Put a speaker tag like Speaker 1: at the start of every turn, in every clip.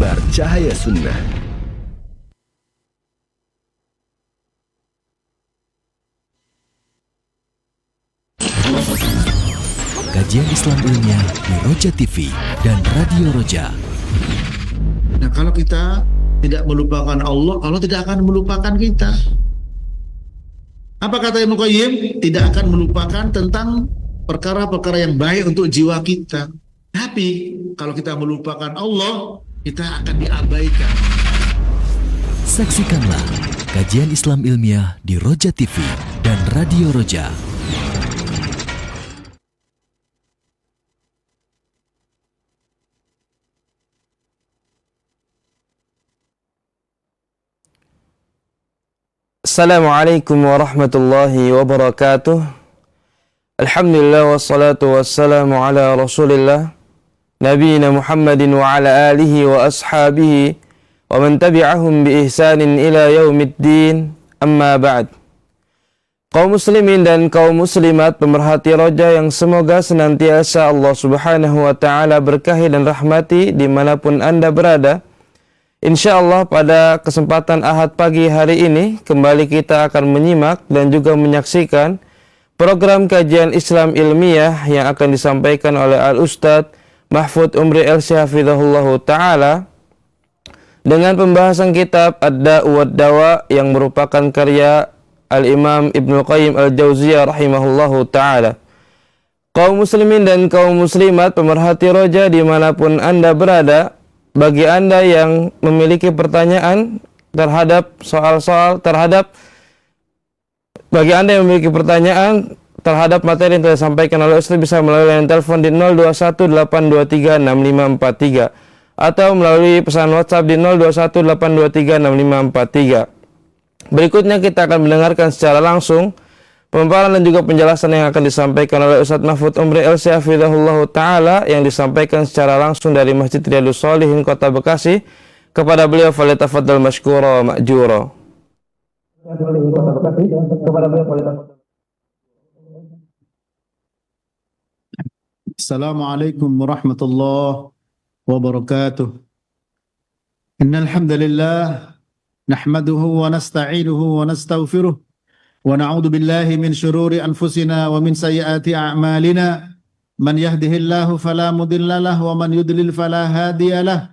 Speaker 1: Mimbar Cahaya Sunnah. Kajian Islam ilmiah di Roja TV dan Radio Roja.
Speaker 2: Nah, kalau kita tidak melupakan Allah, Allah tidak akan melupakan kita. Apa kata Ibnu Qayyim? Tidak akan melupakan tentang perkara-perkara yang baik untuk jiwa kita. Tapi kalau kita melupakan Allah, kita akan diabaikan.
Speaker 1: Saksikanlah kajian Islam ilmiah di Roja TV dan Radio Roja.
Speaker 3: Assalamualaikum warahmatullahi wabarakatuh. Alhamdulillah wassalatu wassalamu ala Rasulillah nabiyina Muhammadin wa ala alihi wa ashabihi wa man tabi'ahum bi ihsanin ila yaumiddin. Amma ba'd. Kaum muslimin dan kaum muslimat pemerhati Roja yang semoga senantiasa Allah Subhanahu wa taala berkahi dan rahmati dimanapun Anda berada. InsyaAllah pada kesempatan Ahad pagi hari ini kembali kita akan menyimak dan juga menyaksikan program kajian Islam ilmiah yang akan disampaikan oleh Al-Ustadz Mahfud Umri LC Hafizahullah Ta'ala dengan pembahasan kitab Ad-Da'u wad-Dawa yang merupakan karya Al-Imam Ibnu Qayyim Al-Jauziyah Rahimahullahu Ta'ala. Kaum muslimin dan kaum muslimat pemerhati Roja dimanapun Anda berada, bagi Anda yang memiliki pertanyaan terhadap bagi Anda yang memiliki pertanyaan terhadap materi yang telah disampaikan oleh Ustaz bisa melalui line telepon di 0218236543 atau melalui pesan WhatsApp di 0218236543. Berikutnya kita akan mendengarkan secara langsung pemaparan dan juga penjelasan yang akan disampaikan oleh Ustaz Mahfud Umri LC Hafizahullah Ta'ala yang disampaikan secara langsung dari Masjid Riyadhus Shalihin Kota Bekasi. Kepada beliau falyatafaddal mashkura wa ma'jura.
Speaker 2: Assalamualaikum warahmatullahi wabarakatuh. Innal hamdalillah nahmaduhu wa nasta'inuhu wa nastaghfiruh wa na'udzu billahi min syururi anfusina wa min sayyiati a'malina man yahdihillahu fala mudilla lahu wa man yudlil fala hadiya lahu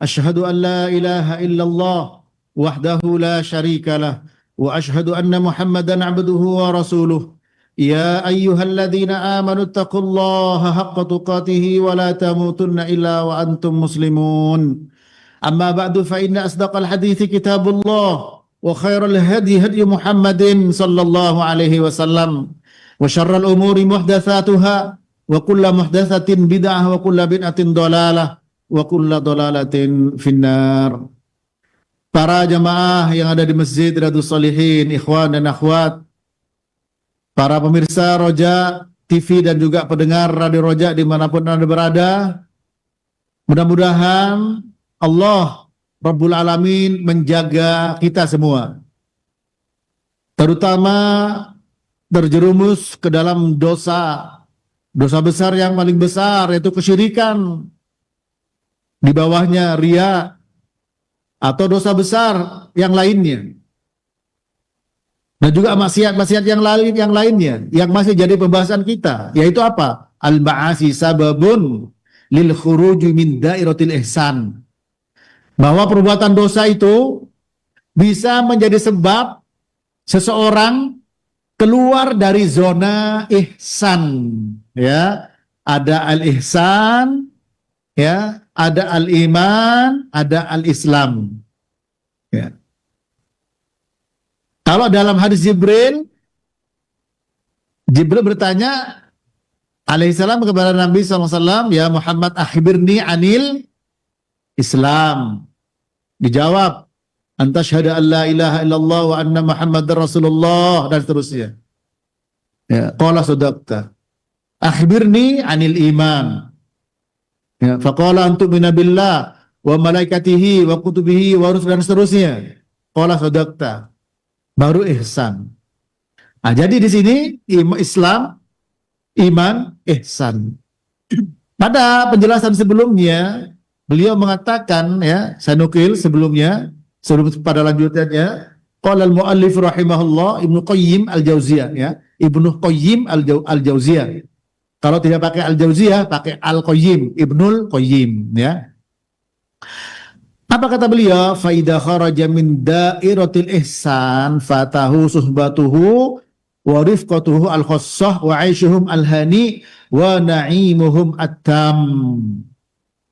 Speaker 2: asyhadu an la ilaha illallah wahdahu la syarika lah wa asyhadu anna muhammadan abduhu wa rasuluh ya ayyuhalladzina amanu taqullaha haqqa tuqatih wa la tamutunna illa wa antum muslimun amma ba'du fa inna asdaqal hadithi kitabullah wa khairal hadi hadi Muhammadin sallallahu alaihi wasallam wa syarral umuri muhdatsatuha wa kullu muhdatsatin bid'ah wa kullu bid'atin dhalalah wa kullu dhalalatin finnar. Para jamaah yang ada di Masjid Riyadhus Shalihin, ikhwan dan akhwat, para pemirsa Roja TV dan juga pendengar Radio Roja dimanapun Anda berada, mudah-mudahan Allah Rabbul Alamin menjaga kita semua, terutama terjerumus ke dalam dosa besar yang paling besar, yaitu kesyirikan, di bawahnya riya atau dosa besar yang lainnya, dan juga maksiat-maksiat yang lainnya yang masih jadi pembahasan kita, yaitu apa? Al-ma'asi sababun lil khuruji min dairatil ihsan. Bahwa perbuatan dosa itu bisa menjadi sebab seseorang keluar dari zona ihsan, ya. Ada al-ihsan, ya, ada al-iman, ada al-islam. Ya. Kalau dalam hadis Jibril bertanya alaihissalam kepada Nabi SAW, ya Muhammad akhbirni anil Islam. Dijawab, anta syahada an la ilaha illallah wa anna Muhammadar Rasulullah, dan seterusnya. Ya, qala sadaqta. Akhbirni anil iman. Ya, faqala antu'mina billah wa malaikatihi wa kutubihi wa rusul, dan seterusnya. Qala sadaqta. Baru ihsan. Nah, jadi di sini Islam, iman, ihsan. Pada penjelasan sebelumnya beliau mengatakan, ya, saya nukil sebelum pada lanjutannya, qala al-muallif rahimahullah Ibnu Qayyim al-Jauziyah, ya, Ibnu Qayyim al-Jauziyah. Kalau tidak pakai al-Jauziyah, pakai al-Qayyim, Ibnul Qayyim, ya. Apa kata beliau? Fa idza kharaja min dairatil ihsan fatahu suhbatuhu wa rifqatuhu al-khassah wa 'aishuhum al-hani wa na'imuhum at-tam.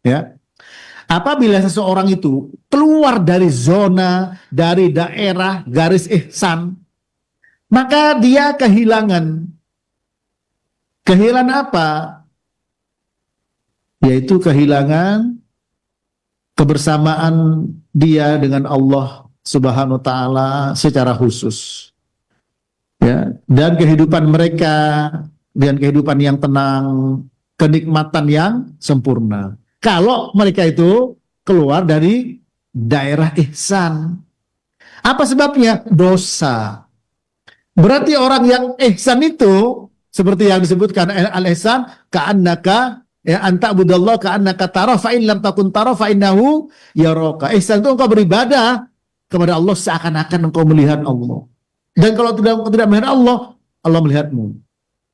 Speaker 2: Ya. Apabila seseorang itu keluar dari zona, dari daerah garis ihsan, maka dia kehilangan apa? Yaitu kehilangan kebersamaan dia dengan Allah Subhanahu wa taala secara khusus. Ya, dan kehidupan mereka dengan kehidupan yang tenang, kenikmatan yang sempurna. Kalau mereka itu keluar dari daerah ihsan. Apa sebabnya? Dosa. Berarti orang yang ihsan itu seperti yang disebutkan al-ihsan ka'annaka ya anta budallah ka'annaka tara fa in lam takun tara fa innahu yaraka. Ihsan itu engkau beribadah kepada Allah seakan-akan engkau melihat Allah. Dan kalau tidak melihat Allah, Allah melihatmu.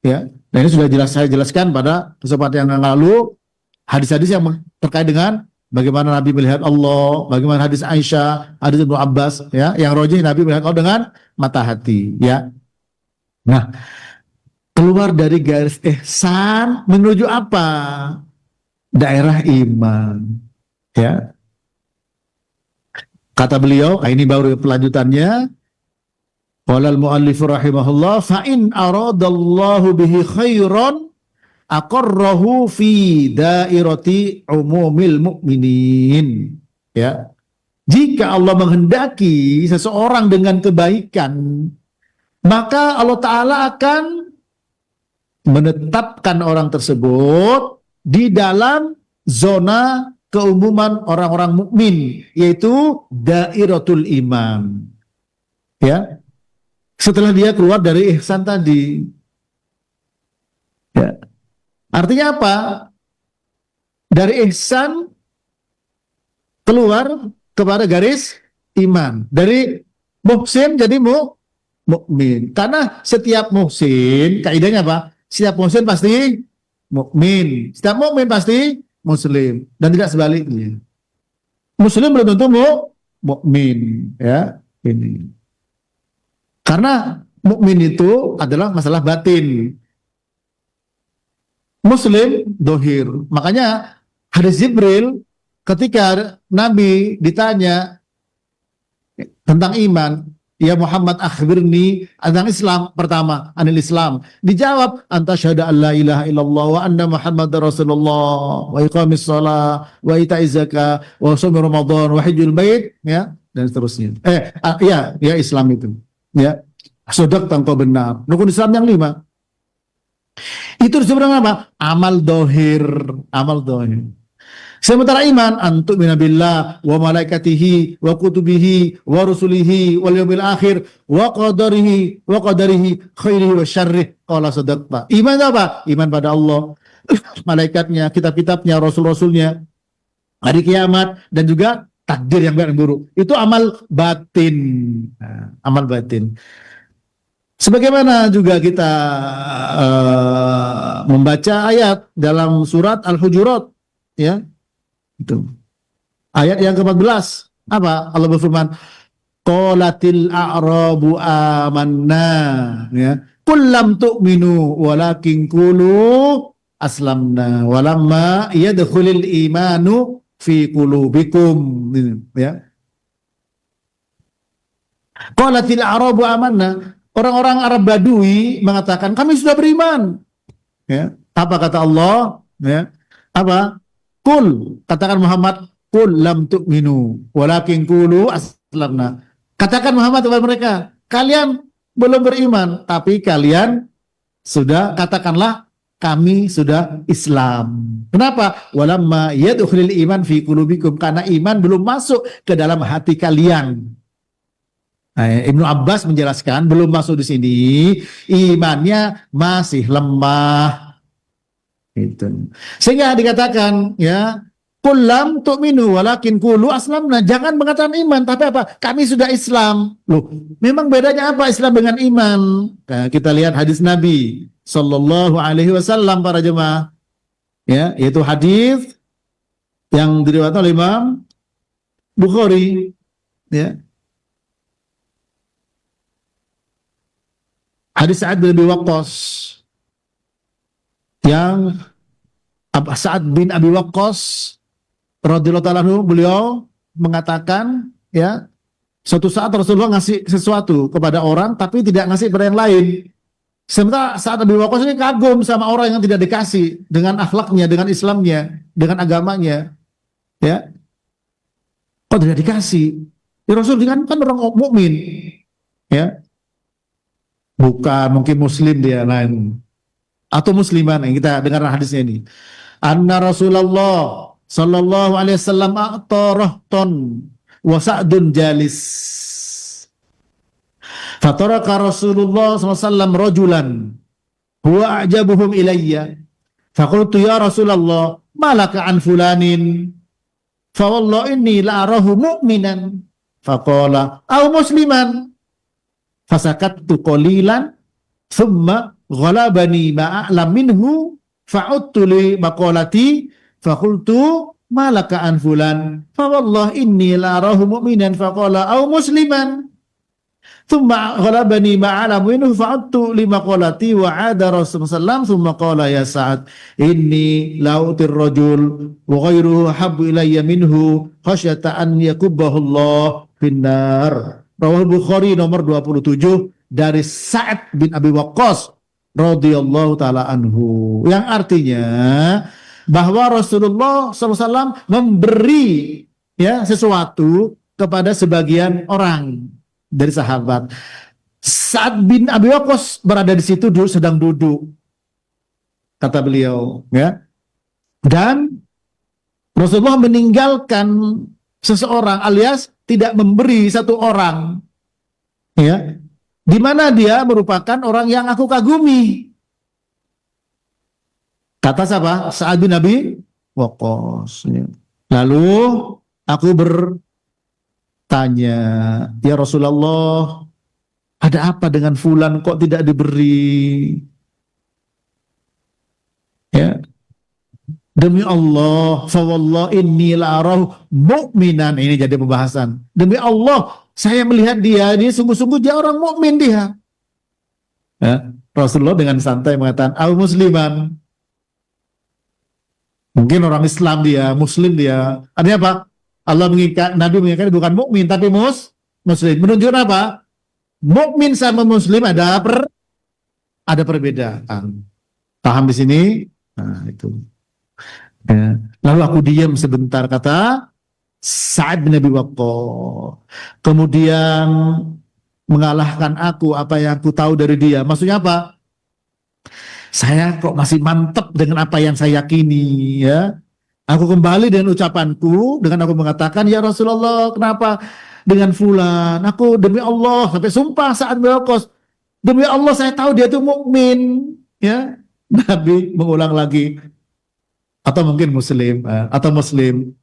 Speaker 2: Ya. Dan ini sudah saya jelaskan pada kesempatan yang lalu, hadis-hadis yang terkait dengan bagaimana Nabi melihat Allah, bagaimana hadis Aisyah, hadis Ibnu Abbas, ya, yang rajih Nabi melihat Allah dengan mata hati, ya. Nah, keluar dari garis ihsan menuju apa? Daerah iman, ya. Kata beliau, ini baru pelanjutannya. Qala al-muallif rahimahullah, fa in aradallahu bihi khairan aqarrahu fi dairati umumil mu'minin. Ya. Jika Allah menghendaki seseorang dengan kebaikan, maka Allah Ta'ala akan menetapkan orang tersebut di dalam zona keumuman orang-orang mukmin, yaitu dairatul iman. Ya. Setelah dia keluar dari ihsan tadi. Ya. Artinya apa? Dari ihsan keluar kepada garis iman. Dari muhsin jadi mukmin. Karena setiap muhsin, kaidahnya apa? Setiap muhsin pasti mukmin. Setiap mukmin pasti muslim. Dan tidak sebaliknya. Muslim belum tentu mukmin, ya. Ini. Karena mukmin itu adalah masalah batin. Muslim dohir. Makanya hadis Jibril ketika Nabi ditanya tentang iman, ya Muhammad akhbirni tentang Islam, pertama anil Islam, dijawab anta syahada an la ilaha illallah wa anna Muhammadar Rasulullah wa iqamis shalah wa ita'iz zakah wa shaum Ramadan wa hajjul bait, ya, dan seterusnya. Ya Islam itu, ya, sodak engkau benar. Rukun Islam yang 5. Itu disebut apa? Amal dohir. Amal dohir. Sementara iman, antuk minabillah wa malaikatihi wa kutubihi wa rusulihi wal yawmil akhir wa qadarihi khairihi wa syarrih. Qala sadaqta. Iman apa? Iman pada Allah, malaikatnya, kitab-kitabnya, rasul-rasulnya, hari kiamat, dan juga takdir yang baik dan buruk. Itu amal batin. Nah, amal batin. Sebagaimana juga kita membaca ayat dalam surat Al-Hujurat, ya, itu ayat yang ke-14, apa? Allah berfirman, qalatil a'rabu amanna, ya, qul lam tu'minu walakin qulu aslamna walamma yadkhulul imanu fi qulubikum, ya. Qalatil a'rabu amanna. Orang-orang Arab Badui mengatakan kami sudah beriman. Ya. Apa kata Allah? Ya. Apa? Qul, katakan Muhammad, qul lam tu'minu walakin qulu aslamna. Katakan Muhammad kepada mereka, kalian belum beriman, tapi kalian sudah, katakanlah kami sudah Islam. Kenapa? Walamma yadkhulul iman fi qulubikum, karena iman belum masuk ke dalam hati kalian. Nah, Ibnu Abbas menjelaskan belum masuk di sini, imannya masih lemah. Itu. Sehingga dikatakan, ya, Qul lam tu'minu walakin qulu aslamna. Jangan mengatakan iman, tapi apa? Kami sudah Islam. Loh, memang bedanya apa Islam dengan iman? Nah, kita lihat hadis Nabi sallallahu alaihi wasallam para jemaah. Ya, yaitu hadis yang diriwayatkan oleh Imam Bukhari, ya. Hadis Sa'ad bin Abi Waqqas, yang Sa'ad bin Abi Waqqas radhiyallahu ta'ala anhu, beliau mengatakan, ya, suatu saat Rasulullah ngasih sesuatu kepada orang tapi tidak ngasih kepada yang lain. Sementara Sa'ad bin Abi Waqqas ini kagum sama orang yang tidak dikasih, dengan akhlaknya, dengan Islamnya, dengan agamanya, ya. Kok tidak dikasih? Ya Rasul kan orang mukmin, ya. Bukan, mungkin muslim dia lain, atau musliman. Yang kita dengar hadisnya ini, anna Rasulullah sallallahu alaihi wasallam a'ta rahton wa Sa'dun jalis. Fataraka Rasulullah sallallahu alaihi wasallam rajulan huwa a'jabuhum ilayya. Faqultu ya Rasulullah, malaka an fulanin? Fa wallahi inni la arahu mu'minan. Faqala aw musliman. Fasakattu qalilan thumma ghalabani ma a'lam minhu fa'udtu li maqalati faqultu malaka an fulan fa wallahi inni la arahu mu'minan faqala aw musliman thumma ghalabani ma a'lam minhu fa'udtu li maqalati wa 'ada Rasulullah thumma qala ya Sa'ad inni la utir rajul wa ghairuhu habbu ilayya minhu khasyata an yakubbahu Allah finnar. Rawahul Bukhari nomor 27 dari Sa'ad bin Abi Waqqas radhiyallahu taala anhu, yang artinya bahwa Rasulullah SAW memberi, ya, sesuatu kepada sebagian orang dari sahabat. Sa'ad bin Abi Waqqas berada di situ sedang duduk, kata beliau, ya, dan Rasulullah meninggalkan seseorang, alias tidak memberi satu orang, ya, di mana dia merupakan orang yang aku kagumi. Kata siapa? Sa'ad bin Abi Waqqas. Ya. Lalu aku bertanya, ya Rasulullah, ada apa dengan fulan kok tidak diberi? Ya. Demi Allah, fa wallahi inni la arahu mu'minan. Ini jadi pembahasan. Demi Allah, saya melihat dia sungguh-sungguh dia orang mukmin dia. Ya, Rasulullah dengan santai mengatakan, "Au musliman." Mungkin orang Islam dia, muslim dia. Artinya apa? Allah mengikat, Nabi mengikat bukan mukmin tapi muslim. Menunjukkan apa? Mukmin sama muslim ada perbedaan. Paham di sini? Nah, itu. Ya. Lalu aku diam sebentar, kata Sa'ad bin Abi Waqqas. Kemudian mengalahkan aku apa yang aku tahu dari dia. Maksudnya apa? Saya kok masih mantap dengan apa yang saya yakini, ya. Aku kembali dengan ucapanku, dengan aku mengatakan, ya Rasulullah, kenapa dengan fulan? Aku demi Allah, sampai sumpah Sa'ad bin Abi Waqqas, demi Allah saya tahu dia itu mukmin, ya. Nabi mengulang lagi, atau mungkin muslim, atau muslim,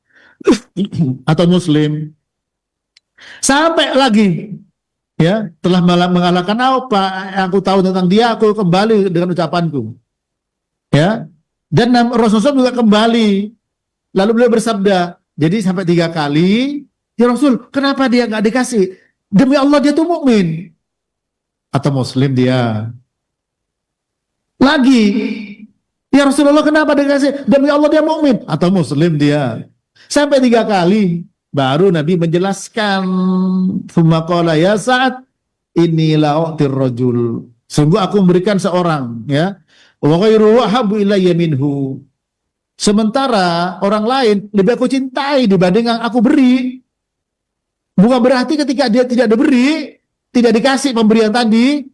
Speaker 2: atau muslim, sampai lagi, ya, telah mengalahkan apa yang aku tahu tentang dia, aku kembali dengan ucapanku, ya. Dan Rasulullah juga kembali, lalu beliau bersabda, jadi sampai 3 kali, ya Rasul, kenapa dia nggak dikasih? Demi Allah dia tuh mukmin, atau muslim dia. Lagi, ya Rasulullah kenapa dikasih? Demi Allah dia mukmin atau muslim dia. Sampai 3 kali baru Nabi menjelaskan, "Tsumma qala ya Sa'ad inni la u'tir rajul." Sungguh aku memberikan seorang, ya, wa ghairu habbu ilayya minhu. Sementara orang lain lebih aku cintai dibanding yang aku beri. Bukan berarti ketika dia tidak diberi, tidak dikasih pemberian tadi,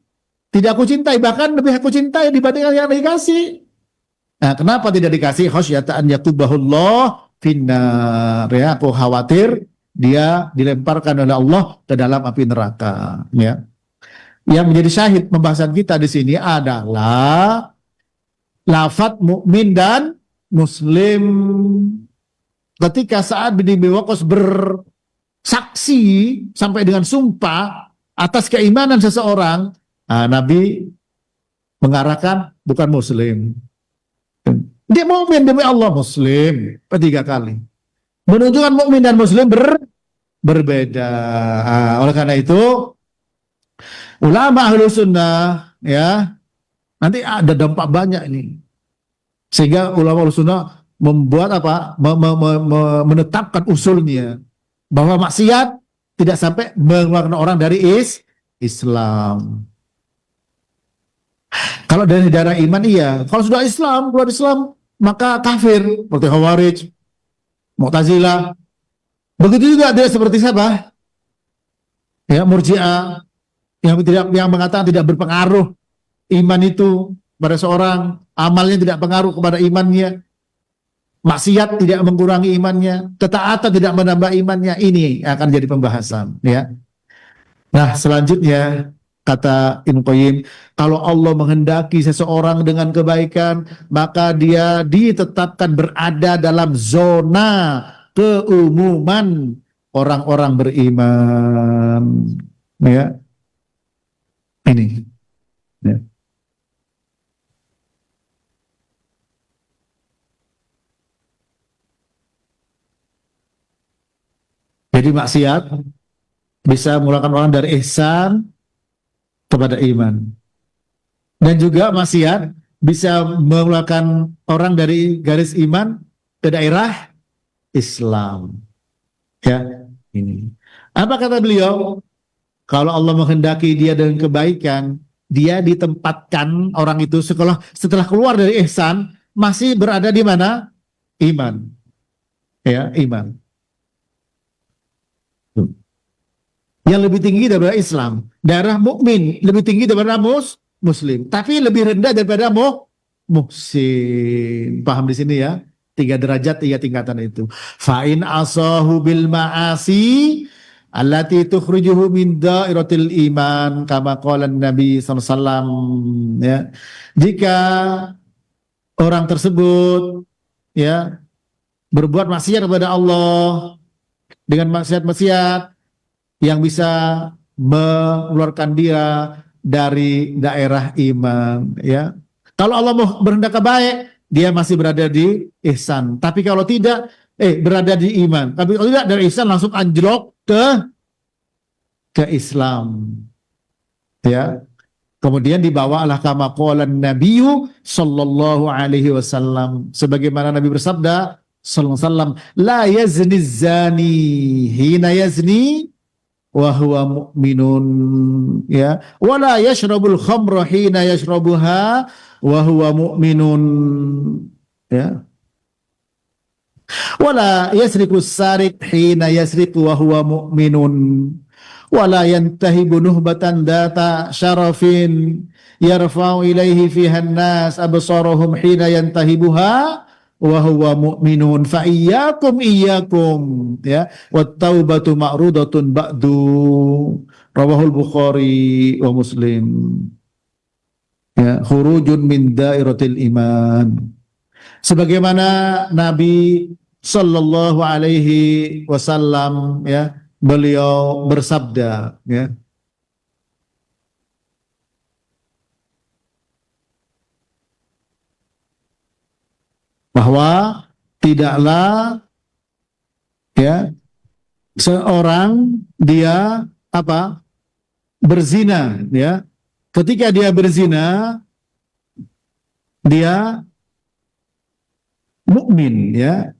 Speaker 2: tidak aku cintai, bahkan lebih aku cintai dibanding yang dikasih. Nah, kenapa tidak dikasih? Khasyata an yakubahullah finnar, ya, aku khawatir dia dilemparkan oleh Allah ke dalam api neraka, ya. Yang menjadi syahid pembahasan kita di sini adalah lafadz mukmin dan muslim. ketika Sa'ad bin Abi Waqqas bersaksi sampai dengan sumpah atas keimanan seseorang, Nabi mengarahkan bukan muslim. Dia mukmin demi Allah, muslim. Ketiga kali. Menunjukkan mukmin dan muslim berbeda. Oleh karena itu, ulama ahlu sunnah, ya, nanti ada dampak banyak ini. Sehingga ulama ahlu sunnah membuat menetapkan usulnya bahwa maksiat tidak sampai mengeluarkan orang dari Islam. Kalau dari darah iman iya, kalau sudah Islam, keluar Islam, maka kafir, seperti Khawarij, Mu'tazilah. Begitu juga dia seperti siapa? Ya, Murji'ah yang mengatakan tidak berpengaruh iman itu pada seorang, amalnya tidak pengaruh kepada imannya, maksiat tidak mengurangi imannya, ketaatan tidak menambah imannya. Ini akan jadi pembahasan, ya. Nah, selanjutnya kata Ibnu Qayyim, kalau Allah menghendaki seseorang dengan kebaikan, maka dia ditetapkan berada dalam zona keumuman orang-orang beriman. Ya. Ini. Ya. Jadi maksiat bisa mengeluarkan orang dari ihsan kepada iman. Dan juga maksiat bisa mengeluarkan orang dari garis iman ke daerah Islam. Ya, ini. Apa kata beliau? Kalau Allah menghendaki dia dengan kebaikan, dia ditempatkan orang itu setelah keluar dari ihsan masih berada di mana? Iman. Ya, iman. Yang lebih tinggi daripada Islam, darah mukmin lebih tinggi daripada muslim, tapi lebih rendah daripada muhsin. Paham di sini ya? 3 derajat, 3 tingkatan itu. Fa'in asahu bil ma'asi allati tukhrijuhu min dairatil iman kama qala Nabi sallallahu alaihi wasallam, ya. Jika orang tersebut, ya, berbuat maksiat kepada Allah dengan maksiat-maksiat yang bisa mengeluarkan dia dari daerah iman, ya. Kalau Allah mau berhendak baik, dia masih berada di ihsan. Tapi kalau tidak, berada di iman. Tapi kalau tidak, dari ihsan langsung anjlok ke Islam, ya. Kemudian dibawalah kama qala Nabiyyu sallallahu alaihi wasallam, sebagaimana Nabi bersabda sallallahu alaihi wasallam, la yazni zani hina yazni wa huwa mu'minun, ya, wala yashrabul khamra hina yashrabuha wa huwa mu'minun, ya, wala yasriku sarik hina yasriku wa huwa mu'minun, wala yantahibu nuhbatan data syarafin yarfa'u ilaihi fiha an-nas absarahum hina yantahibuha wa huwa mu'minun, fa iyyakum ya, wat taubatu ma'rudatun ba'du, rawahul Bukhari wa Muslim, ya, khurujun min dairatil iman. Sebagaimana Nabi sallallahu alaihi wasallam, ya, beliau bersabda, ya, bahwa tidaklah, ya, seorang dia berzina, ya, ketika dia berzina dia mukmin, ya,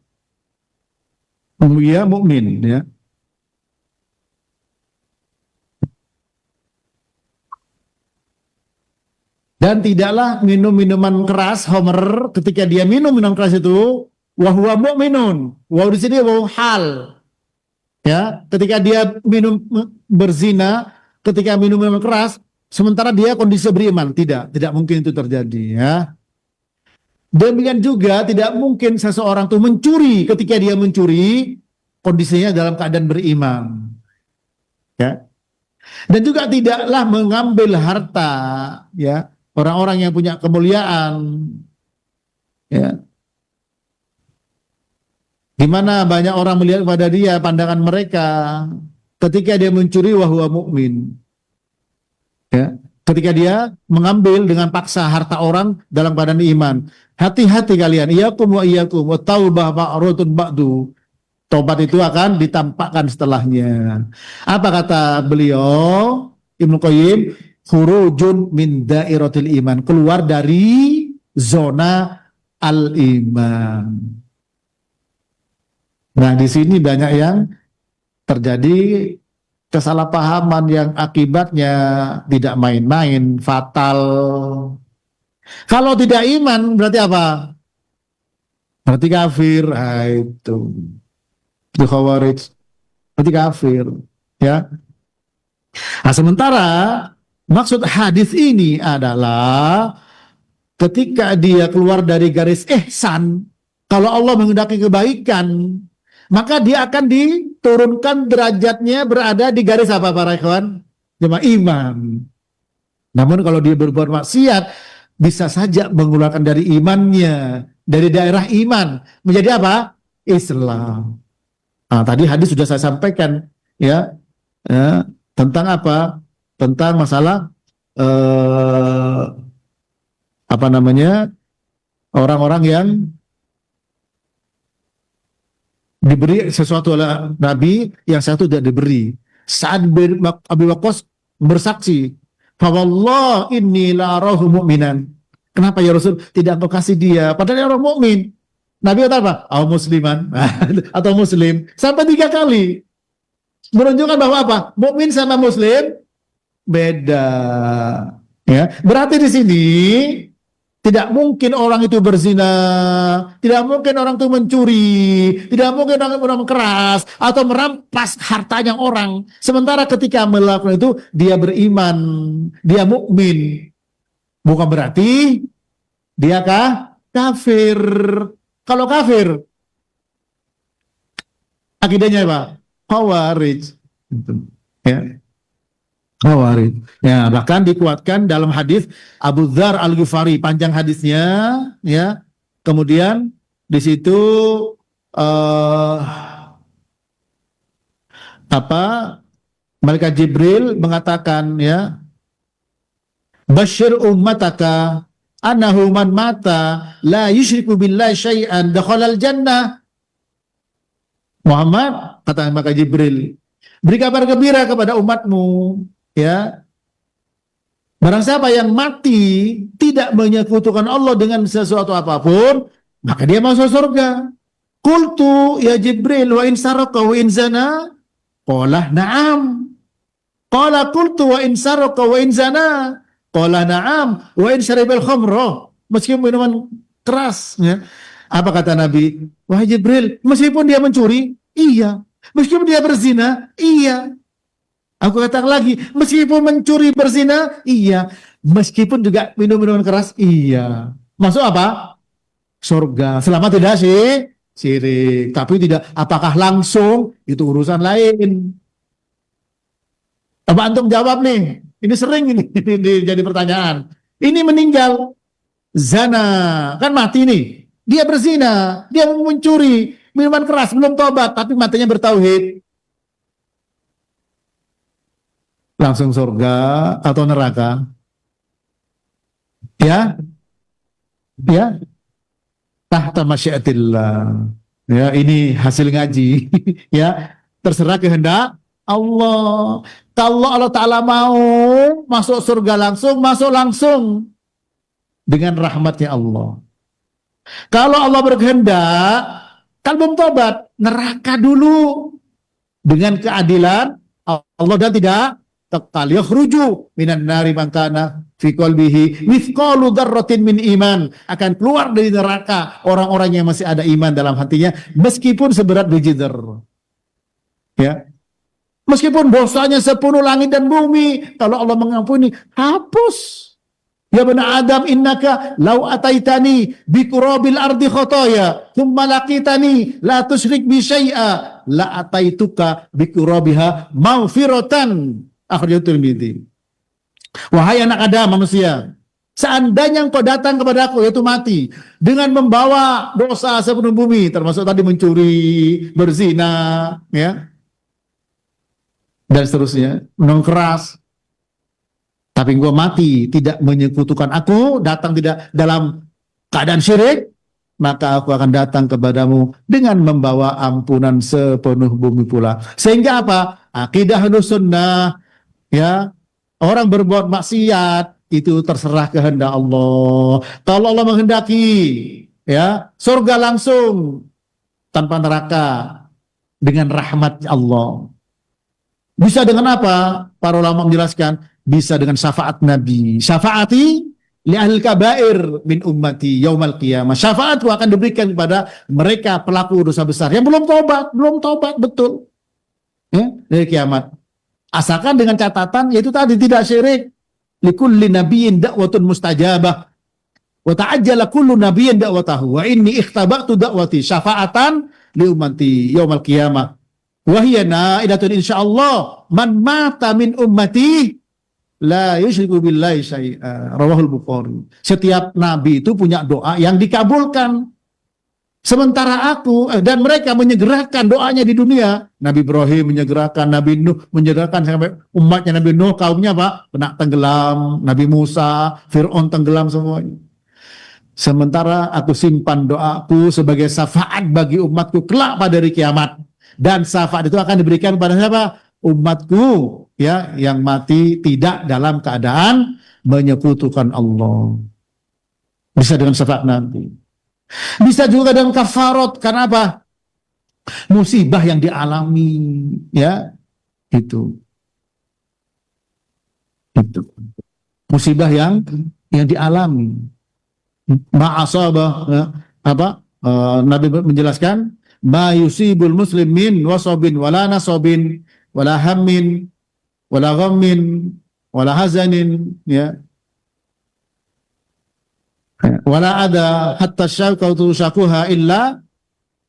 Speaker 2: dia mukmin, ya. Dan tidaklah minum minuman keras, homer, ketika dia minum minuman keras itu, wa huwa mu'minun. Wa di sini wa hal. Ya, ketika dia berzina, ketika minum minuman keras, sementara dia kondisi beriman, tidak mungkin itu terjadi, ya. Demikian juga tidak mungkin seseorang itu mencuri, ketika dia mencuri, kondisinya dalam keadaan beriman. Ya. Dan juga tidaklah mengambil harta, ya, orang-orang yang punya kemuliaan, ya, Gimana banyak orang melihat kepada dia, pandangan mereka ketika dia mencuri wa huwa mu'min. Ya, ketika dia mengambil dengan paksa harta orang dalam keadaan iman. Hati-hati kalian, iyakum wa iyakum wa taubah ba'rutun ba'du. Tobat itu akan ditampakkan setelahnya. Apa kata beliau Ibnu Qayyim? Khurujun min dairatil iman, keluar dari zona al-iman. Nah, di sini banyak yang terjadi kesalahpahaman yang akibatnya tidak main-main, fatal. Kalau tidak iman berarti apa? Berarti kafir. Nah, itu Khawarij, berarti kafir, ya. Nah, sementara maksud hadis ini adalah ketika dia keluar dari garis ihsan, kalau Allah menghendaki kebaikan, maka dia akan diturunkan derajatnya berada di garis apa para ikhwan? Jemaah iman. Namun kalau dia berbuat maksiat, bisa saja mengeluarkan dari imannya, dari daerah iman menjadi apa? Islam. Nah, tadi hadis sudah saya sampaikan, ya, tentang apa? Tentang masalah apa namanya, orang-orang yang diberi sesuatu oleh Nabi, yang satu tidak diberi. Sa'ad bin Abi Waqqas bersaksi, "Fawallah inni la arahu mu'minan." Kenapa ya Rasul tidak engkau kasih dia? Padahal dia orang mukmin. Nabi kata apa? Au musliman atau muslim sampai 3 kali. Menunjukkan bahwa apa? Mukmin sama muslim beda. Ya, berarti di sini tidak mungkin orang itu berzina, tidak mungkin orang itu mencuri, tidak mungkin orang keras atau merampas hartanya orang. Sementara ketika melakukan itu dia beriman, dia mukmin. Bukan berarti dia kafir. Kalau kafir, akidahnya apa? Khawarij. Ya. Khawarij. Ya, bahkan dikuatkan dalam hadis Abu Dzar Al-Ghifari, panjang hadisnya, ya. Kemudian di situ Malaikat Jibril mengatakan, ya, Bashir ummataka annahu man mata la yusyriku billahi syai'an dakhalal jannah. Muhammad, kata maka Jibril, beri kabar gembira kepada umatmu, ya. Barang siapa yang mati tidak menyekutukan Allah dengan sesuatu apapun, maka dia masuk surga. Qultu ya Jibril wa in saraka wa in zana? Qala na'am. Qala qultu wa in saraka wa in zana? Qala na'am wa in syaribal khamra, meskipun minuman keras, ya. Apa kata Nabi? Wahai Jibril, meskipun dia mencuri, iya. Meskipun dia berzina, iya. Aku katakan lagi, meskipun mencuri berzina, iya. Meskipun juga minum minuman keras, iya. Masuk apa? Surga. Selama tidak syirik. Tapi tidak, apakah langsung? Itu urusan lain. Apa antum jawab nih? Ini sering ini jadi pertanyaan. Ini meninggal zina, kan mati nih. Dia berzina, dia mencuri minuman keras, belum tobat, tapi matinya bertauhid. Langsung surga atau neraka? Ya, ya. Tahta masyiatillah. Ya, ini hasil ngaji. Ya, terserah kehendak Allah. Kalau Allah Ta'ala mau masuk surga langsung, masuk langsung dengan rahmatnya Allah. Kalau Allah berkehendak, kalau belum tobat, neraka dulu dengan keadilan Allah, dan tidak tekal. Yakhruju minan nari man kana fi qalbihi mithqalu dzarratin min iman, akan keluar dari neraka orang-orang yang masih ada iman dalam hatinya meskipun seberat biji dzar. Ya. Meskipun dosanya sepenuh langit dan bumi, kalau Allah mengampuni, hapus. Ya bani Adam, innaka law ataitani bi qurabil ardi khotoya thumma laqitani la tusyrik bi syai'a la ataituka bi qurabiha maghfiratan. Akhrajahu Tirmidzi. Wahai anak Adam, manusia, Seandainya engkau datang kepada aku, yaitu mati, dengan membawa dosa sepenuh bumi, termasuk tadi mencuri, berzina, ya, dan seterusnya, minum keras, tapi engkau mati tidak menyekutukan aku, datang tidak dalam keadaan syirik, maka aku akan datang kepadamu dengan membawa ampunan sepenuh bumi pula. Sehingga apa? Akidah sunnah, ya, orang berbuat maksiat itu terserah kehendak Allah. Kalau Allah menghendaki, ya, surga langsung tanpa neraka dengan rahmat Allah. Bisa dengan apa? Para ulama menjelaskan, bisa dengan syafaat Nabi. Syafaati li ahli kabair min ummati yaumal qiyamah. Syafaatku akan diberikan kepada mereka pelaku dosa besar yang belum tobat betul. Ya, dari kiamat. Asalkan dengan catatan yaitu tadi tidak syirik. Likulli nabiyyin da'watun mustajabah wa ta'ajjala kullu nabiyyin da'watahu wa inni ikhtaba'tu da'wati syafa'atan li ummati yaumal qiyamah wa hiya na'idatun insyaallah man mata min ummati la yusyriku billahi syai'a. Rawahul Bukhari. Setiap nabi itu punya doa yang dikabulkan. Sementara aku dan mereka menyegerakan doanya di dunia. Nabi Ibrahim menyegerakan, Nabi Nuh menyegerakan, sampai umatnya Nabi Nuh, kaumnya Pak, kena tenggelam, Nabi Musa, Fir'aun tenggelam semuanya. Sementara aku simpan doaku sebagai syafaat bagi umatku kelak pada hari kiamat. Dan syafaat itu akan diberikan kepada siapa? Umatku, ya, yang mati tidak dalam keadaan menyekutukan Allah. Bisa dengan syafaat nanti. Bisa juga dengan kafarat. Karena apa? Musibah yang dialami, ya, itu musibah yang dialami. Ma'asabah, ya, apa? Nabi menjelaskan, ma yusibul muslimin wasabin wala nasabin wala hammin wala ghammin wala hazanin, ya, wala ada hatta syauqatu syakuha illa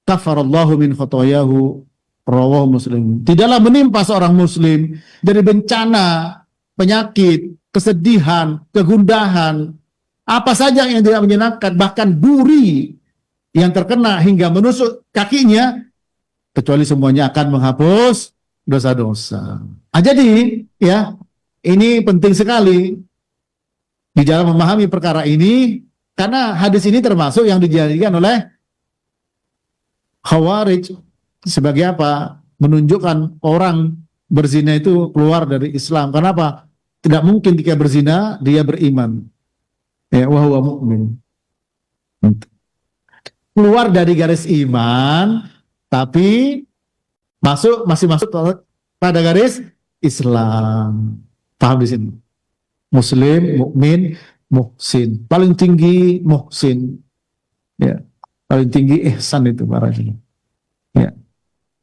Speaker 2: kafarallahu min khotoyahu. Rawahu Muslim. Tidaklah menimpa seorang muslim dari bencana, penyakit, kesedihan, kegundahan, apa saja yang tidak menyenangkan, bahkan duri yang terkena hingga menusuk kakinya, kecuali semuanya akan menghapus dosa-dosa. Jadi, ya, ini penting sekali di dalam memahami perkara ini. Karena hadis ini termasuk yang dijadikan oleh Khawarij sebagai apa? Menunjukkan orang berzina itu keluar dari Islam. Kenapa? Tidak mungkin ketika berzina dia beriman. Ya, wa huwa mu'min. Keluar dari garis iman, tapi masih masuk pada garis Islam. Paham di sini? Muslim, mukmin, muhsin, paling tinggi muhsin, ya, paling tinggi ihsan itu barangnya, ya.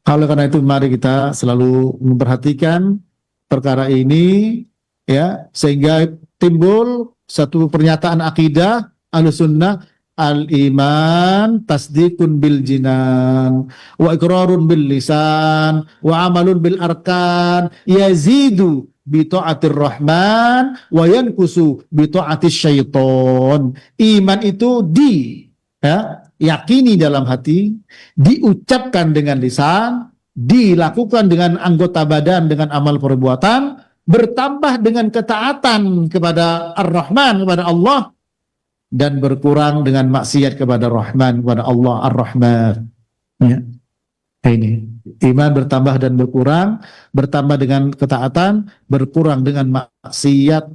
Speaker 2: Kalau karena itu mari kita selalu memperhatikan perkara ini, ya, sehingga timbul satu pernyataan akidah Ahlussunnah, al-iman tasdikun bil jinan wa iqrarun bil lisan wa amalun bil arkan yazidu bi ta'atir rahman wa yankusu bi ta'atis syaiton. Iman itu yakini dalam hati, diucapkan dengan lisan, dilakukan dengan anggota badan dengan amal perbuatan, bertambah dengan ketaatan kepada Ar-Rahman, kepada Allah, dan berkurang dengan maksiat kepada Rahman, kepada Allah Ar-Rahman. Ya. Ini iman bertambah dan berkurang, bertambah dengan ketaatan, berkurang dengan maksiat.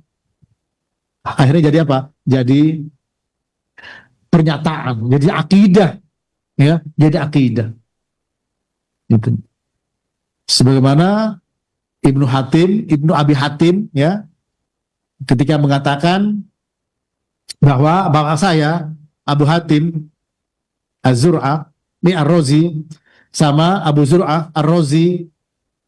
Speaker 2: Akhirnya jadi apa? Jadi pernyataan, jadi akidah, ya, jadi akidah. Itu. Sebagaimana Ibnu Abi Hatim, ya, ketika mengatakan bahwa bapak saya Abu Hatim Az-Zur'ah, ini Ar-Razi, sama Abu Zur'ah Ar-Razi,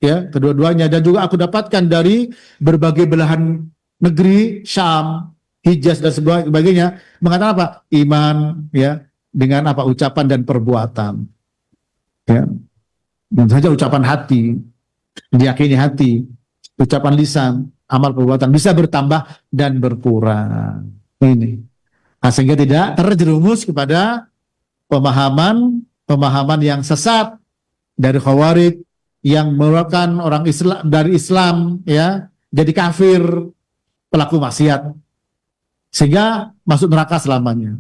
Speaker 2: ya, kedua-duanya, dan juga aku dapatkan dari berbagai belahan negeri, Syam, Hijaz dan sebagainya, mengatakan apa? Iman, ya, dengan apa? Ucapan dan perbuatan, ya, dan saja ucapan hati, diyakini hati, ucapan lisan, amal perbuatan bisa bertambah dan berkurang. Ini. Nah, sehingga tidak terjerumus kepada pemahaman yang sesat dari Khawarij yang merupakan orang Islam dari Islam ya jadi kafir, pelaku maksiat sehingga masuk neraka selamanya.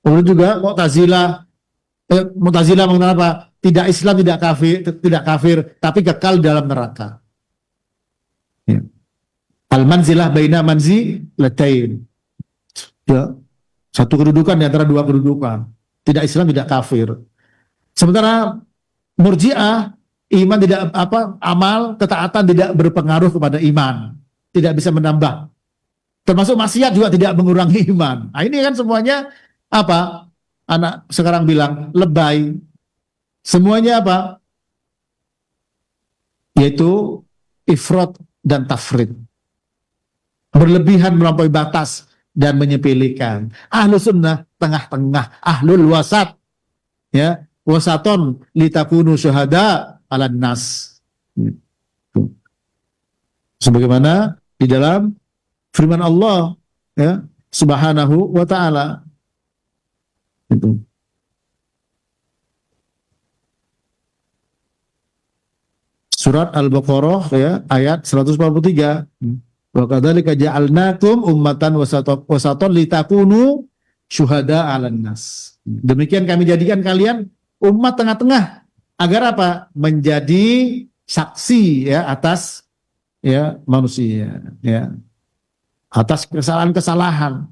Speaker 2: Kemudian juga Mu'tazilah mengatakan apa? Tidak Islam, tidak kafir, tapi kekal dalam neraka. Ya. Al-manzilah baina manzilatain. Ya. Satu kedudukan di antara dua kedudukan. Tidak Islam, tidak kafir. Sementara Murji'ah, iman tidak amal, ketaatan tidak berpengaruh kepada iman. Tidak bisa menambah. Termasuk maksiat juga tidak mengurangi iman. Nah, ini kan semuanya apa? Anak sekarang bilang lebay. Semuanya apa? Yaitu ifrat dan tafrid. Berlebihan melampaui batas dan menyepelekan. Ahlu sunnah tengah-tengah, ahlul wasat. Ya, wasaton litakunu syuhada 'alan nas. Sebagaimana di dalam firman Allah ya, Subhanahu wa taala. Itu. Surat Al-Baqarah ya, ayat 143. Wa kadzalika ja'alnakum ummatan wasaton litakunu syuhada 'alan nas. Demikian kami jadikan kalian umat tengah-tengah agar apa? Menjadi saksi ya atas ya manusia ya. Atas kesalahan-kesalahan.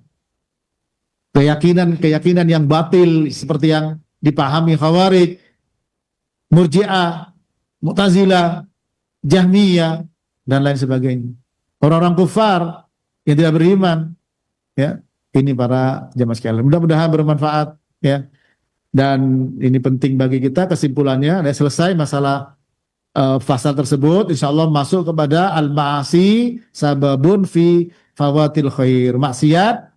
Speaker 2: Keyakinan yang batil seperti yang dipahami Khawarij, Murji'ah, Mu'tazilah, Jahmiyah dan lain sebagainya. Orang-orang kufar yang tidak beriman ya. Ini para jamaah sekalian. Mudah-mudahan bermanfaat ya. Dan ini penting bagi kita. Kesimpulannya sudah selesai masalah pasal tersebut. Insyaallah masuk kepada al-ma'asi sababun fi fawatil khair. Maksiat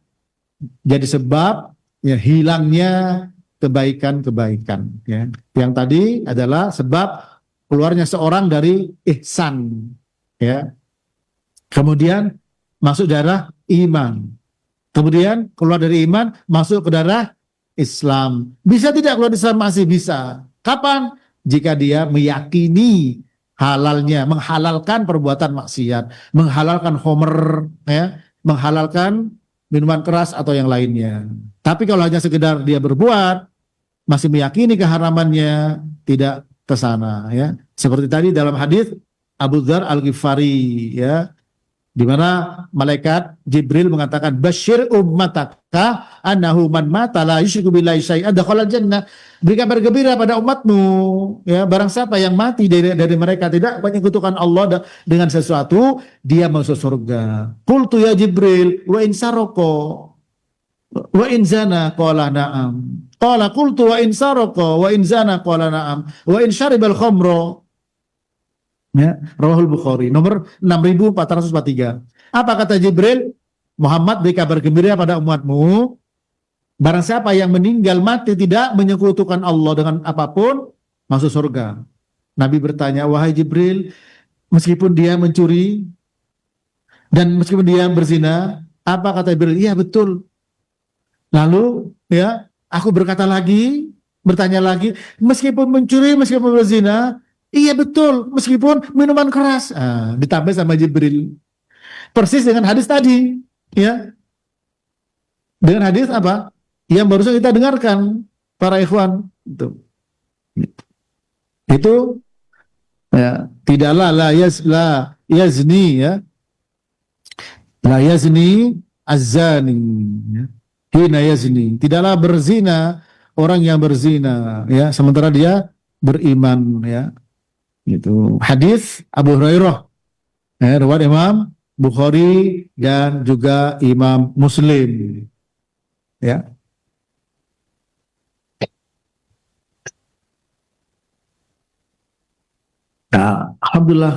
Speaker 2: jadi sebab ya hilangnya kebaikan-kebaikan ya. Yang tadi adalah sebab keluarnya seorang dari ihsan ya. Kemudian masuk darah iman. Kemudian keluar dari iman masuk ke darah Islam. Bisa tidak keluar dari Islam? Masih bisa. Kapan? Jika dia meyakini halalnya, menghalalkan perbuatan maksiat, menghalalkan khamr ya, menghalalkan minuman keras atau yang lainnya. Tapi kalau hanya sekedar dia berbuat, masih meyakini keharamannya, tidak ke sana ya. Seperti tadi dalam hadis Abu Dzar Al-Ghifari ya, di mana malaikat Jibril mengatakan basyir ummataka annahu man mata la yusyriku billahi syai'an dakhala jannah. Beri kabar gembira pada umatmu ya, barang siapa yang mati dari mereka tidak menyekutukan Allah dengan sesuatu, dia masuk surga. Qultu ya Jibril wa in sarqa wa in zana qala na'am. Qala qultu wa in sarqa wa in zana qala na'am wa in syaribal khamra. Ya, Rawahul Bukhari nomor 6443. Apa kata Jibril? Muhammad beri kabar gembira pada umatmu, barang siapa yang meninggal mati tidak menyekutukan Allah dengan apapun, masuk surga. Nabi bertanya, wahai Jibril, meskipun dia mencuri dan meskipun dia berzina, apa kata Jibril? Iya betul. Lalu ya, aku bertanya lagi, meskipun mencuri, meskipun berzina, iya betul, meskipun minuman keras. Ditambah sama Jibril. Persis dengan hadis tadi, ya. Dengan hadis apa? Yang barusan kita dengarkan, para ikhwan. Itu ya, tidaklah la yazni ya. La yazni az-zani ya. Hina yazni. Tidaklah berzina orang yang berzina ya, sementara dia beriman ya. Itu hadis Abu Hurairah riwayat Imam Bukhari dan juga Imam Muslim ya. Nah, alhamdulillah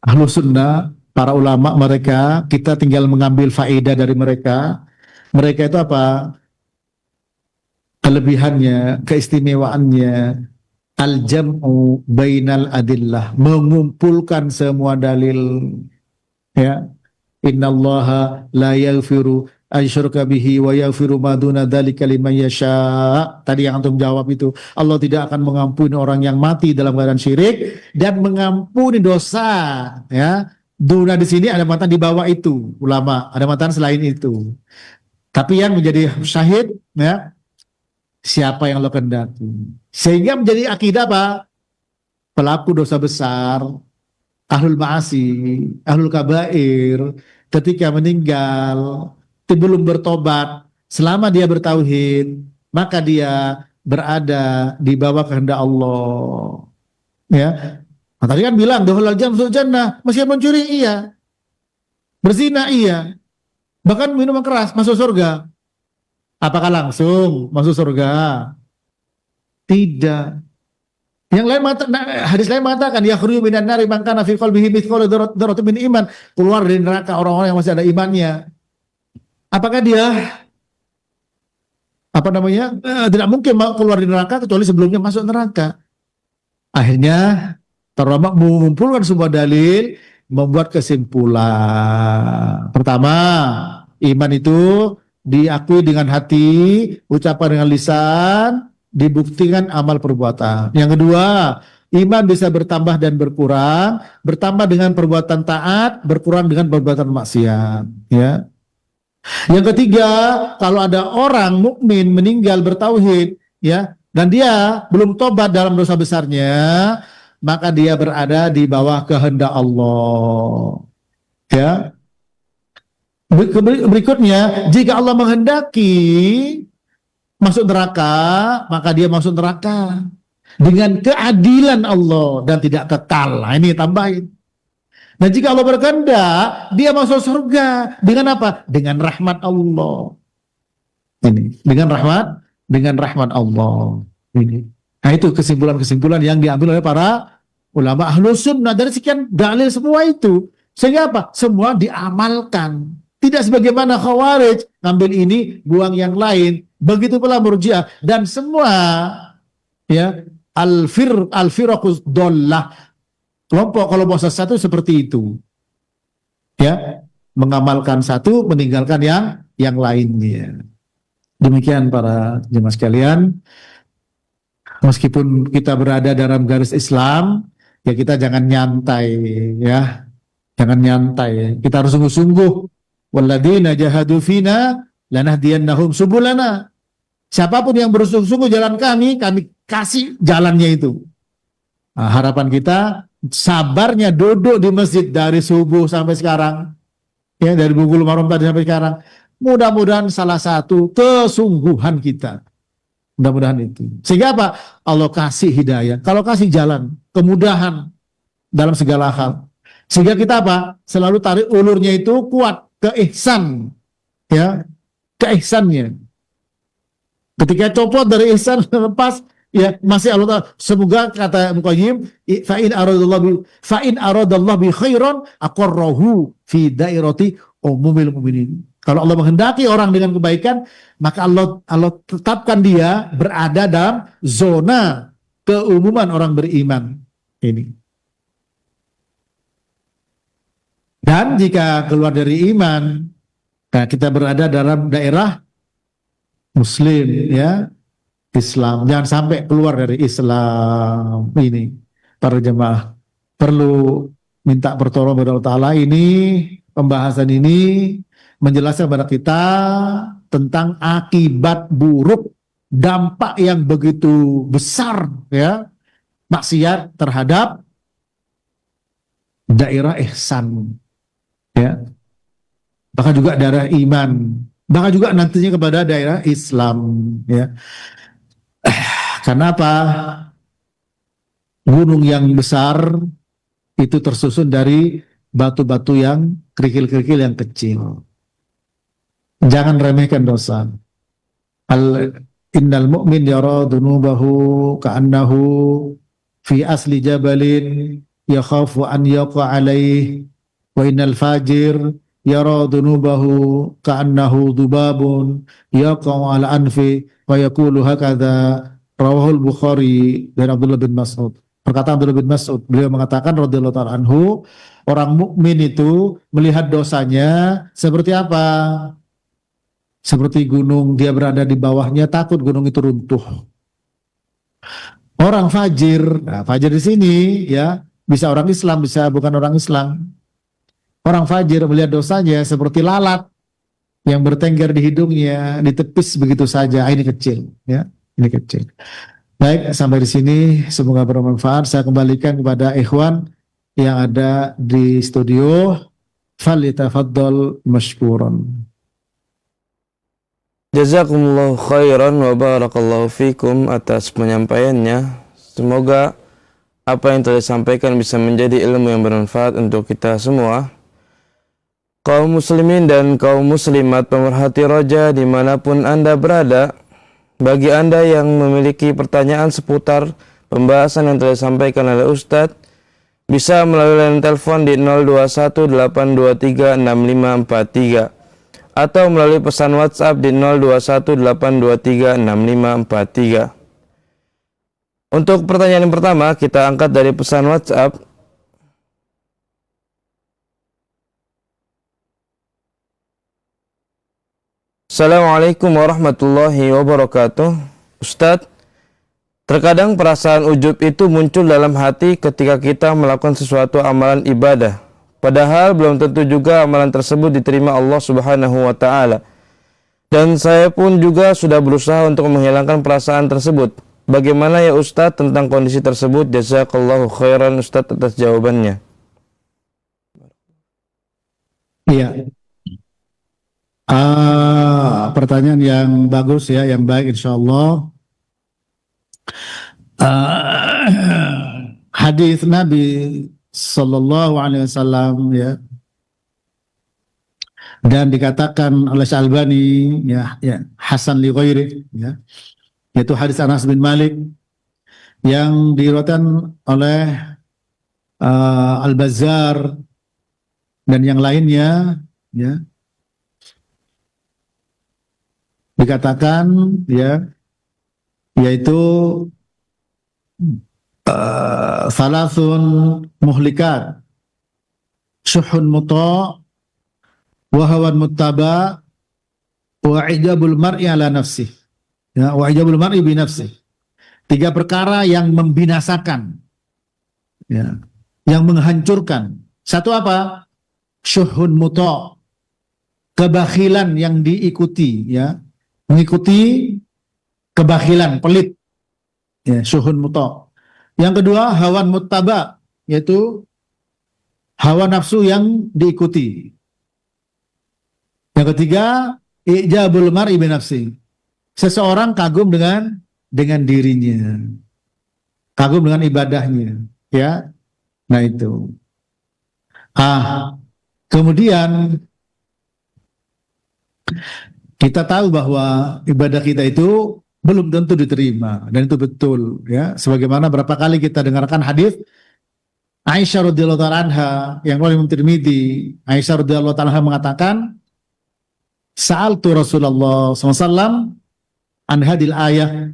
Speaker 2: Ahlu Sunnah, para ulama mereka, kita tinggal mengambil faedah dari mereka. Mereka itu apa? Kelebihannya, keistimewaannya, al-jam'u bainal adillah, mengumpulkan semua dalil ya, Innallaha la yaghfiru ayyushraka bihi wa yaghfiru ma duna dzalika liman yasha. Tadi yang antum jawab itu, Allah tidak akan mengampuni orang yang mati dalam keadaan syirik dan mengampuni dosa, ya. Duna di sini ada makna di bawah itu, ulama, ada makna selain itu. Tapi yang menjadi syahid, ya, siapa yang Allah kehendaki. Sehingga menjadi akidah apa? Pelaku dosa besar, ahlul ma'asi, ahlul kabair, ketika meninggal belum bertobat, selama dia bertauhid, maka dia berada di bawah kehendak Allah. Ya, nah, tadi kan bilang dohul jam masuk jannah, masih mencuri iya, berzina iya, bahkan minuman keras masuk surga. Apakah langsung masuk surga? Tidak. Yang lain hadis lain mengatakan ya khruju minan nari man kana fi qalbihi mithqalu dzarratin min iman, keluar dari neraka orang-orang yang masih ada imannya. Apakah dia tidak mungkin keluar dari neraka kecuali sebelumnya masuk neraka. Akhirnya ulama mengumpulkan semua dalil, membuat kesimpulan. Pertama, iman itu diakui dengan hati, ucapan dengan lisan, dibuktikan amal perbuatan. Yang kedua, iman bisa bertambah dan berkurang dengan perbuatan taat, berkurang dengan perbuatan maksiat, ya. Yang ketiga, kalau ada orang mukmin meninggal bertauhid, ya, dan dia belum tobat dalam dosa besarnya, maka dia berada di bawah kehendak Allah. Ya. Berikutnya, jika Allah menghendaki masuk neraka, maka dia masuk neraka dengan keadilan Allah dan tidak kekal. Nah, ini tambahin. Nah, jika Allah berkehendak, dia masuk surga dengan apa? Dengan rahmat Allah. Ini, dengan rahmat Allah. Ini. Nah, itu kesimpulan-kesimpulan yang diambil oleh para ulama ahlus sunnah dari sekian dalil semua itu. Sehingga apa? Semua diamalkan. Tidak sebagaimana Khawarij, ngambil ini, buang yang lain. Begitu pula Murji'ah dan semua, ya, al-firaqus dhallah. Kelompok satu seperti itu, ya, mengamalkan satu, meninggalkan yang lainnya. Demikian para jemaah sekalian, meskipun kita berada dalam garis Islam, ya kita jangan nyantai, ya, jangan nyantai. Kita harus sungguh-sungguh. Walladzina jahadu fina lanahdiyannahum subulana. Siapapun yang bersungguh-sungguh jalan kami kasih jalannya itu. Nah, harapan kita sabarnya duduk di masjid dari subuh sampai sekarang, ya, dari Bugul Maram tadi sampai sekarang. Mudah-mudahan salah satu kesungguhan kita. Mudah-mudahan itu. Sehingga apa? Allah kasih hidayah. Kalau kasih jalan, kemudahan dalam segala hal. Sehingga kita apa? Selalu tarik ulurnya itu kuat ke ihsan, ya, ke ihsannya. Ketika copot dari ihsan lepas, ya, masih Allah Ta'ala. Semoga kata Muqayyim, fa'in aradallah bi khairan aqarrahu fi dairati umumil mu'minin. Kalau Allah menghendaki orang dengan kebaikan, maka Allah tetapkan dia berada dalam zona keumuman orang beriman ini. Dan jika keluar dari iman, nah, kita berada dalam daerah Muslim, ya, Islam. Jangan sampai keluar dari Islam ini. Para jemaah perlu minta pertolongan kepada Allah Ta'ala. Ini pembahasan ini menjelaskan kepada kita tentang akibat buruk, dampak yang begitu besar, ya, maksiat terhadap daerah ihsan, ya, bahkan juga daerah iman, bahkan juga nantinya kepada daerah Islam, ya. Karena apa? Gunung yang besar itu tersusun dari batu-batu yang kerikil-kerikil yang kecil. Jangan remehkan dosa. Innal mu'min yara dunubahu ka'annahu fi asli jabalin yakhafu an yaqa alaih, wa innal fajir yara dunubahu ka'annahu dubabun yaqa'u ala anfi wa yaqulu hakadha. Rawahul Bukhari dari Abdullah bin Mas'ud. Perkataan Abdullah bin Mas'ud, beliau mengatakan radhiyallahu ta'ala anhu, orang mukmin itu melihat dosanya seperti apa? Seperti gunung, dia berada di bawahnya, takut gunung itu runtuh. Orang fajir, nah fajir di sini ya bisa orang Islam, bisa bukan orang Islam. Orang fajir melihat dosanya seperti lalat yang bertengger di hidungnya, ditepis begitu saja. Ini kecil, ya, ini kecil. Baik, sampai di sini semoga bermanfaat. Saya kembalikan kepada ikhwan yang ada di studio. Falitafaddal mashkuran.
Speaker 3: Jazakumullahu khairan wa barakallahu fikum atas penyampaiannya. Semoga apa yang telah disampaikan bisa menjadi ilmu yang bermanfaat untuk kita semua. Kaum muslimin dan kaum muslimat pemerhati roja dimanapun Anda berada, bagi Anda yang memiliki pertanyaan seputar pembahasan yang telah disampaikan oleh Ustadz, bisa melalui line telepon di 0218236543 atau melalui pesan WhatsApp di 0218236543. Untuk pertanyaan yang pertama, kita angkat dari pesan WhatsApp. Assalamualaikum warahmatullahi wabarakatuh. Ustadz, terkadang perasaan ujub itu muncul dalam hati ketika kita melakukan sesuatu amalan ibadah. Padahal belum tentu juga amalan tersebut diterima Allah Subhanahu wa Ta'ala. Dan saya pun juga sudah berusaha untuk menghilangkan perasaan tersebut. Bagaimana ya Ustadz tentang kondisi tersebut? Jazakallahu khairan Ustadz atas jawabannya.
Speaker 2: Iya. Pertanyaan yang bagus ya, yang baik insyaallah. Hadis Nabi Sallallahu Alaihi Wasallam ya, dan dikatakan oleh Syalbani ya, Hasan li ghairi ya, yaitu hadis Anas bin Malik yang diriwayatkan oleh Al-Bazzar dan yang lainnya ya, dikatakan ya, yaitu salasun muhlikat, syuhun muta' wa hawan muttaba' wa ijabul mar'i ala nafsih ya, wa ijabul mar'i bi nafsih. 3 perkara yang membinasakan ya, yang menghancurkan. Satu apa? Syuhun muta', kebakhilan yang diikuti ya, mengikuti kebakhilan, pelit ya, syuhun muta'. Yang kedua, hawan muttaba', yaitu hawa nafsu yang diikuti. Yang ketiga, ijabul mar'i bi nafsi. Seseorang kagum dengan dirinya. Kagum dengan ibadahnya, ya. Nah itu. Kemudian kita tahu bahwa ibadah kita itu belum tentu diterima, dan itu betul ya, sebagaimana berapa kali kita dengarkan hadis Aisyah radhiyallahu ta'ala anha yang riwayat Imam Tirmidzi. Aisyah radhiyallahu ta'ala anha mengatakan, sa'altu Rasulullah SAW an hadil ayah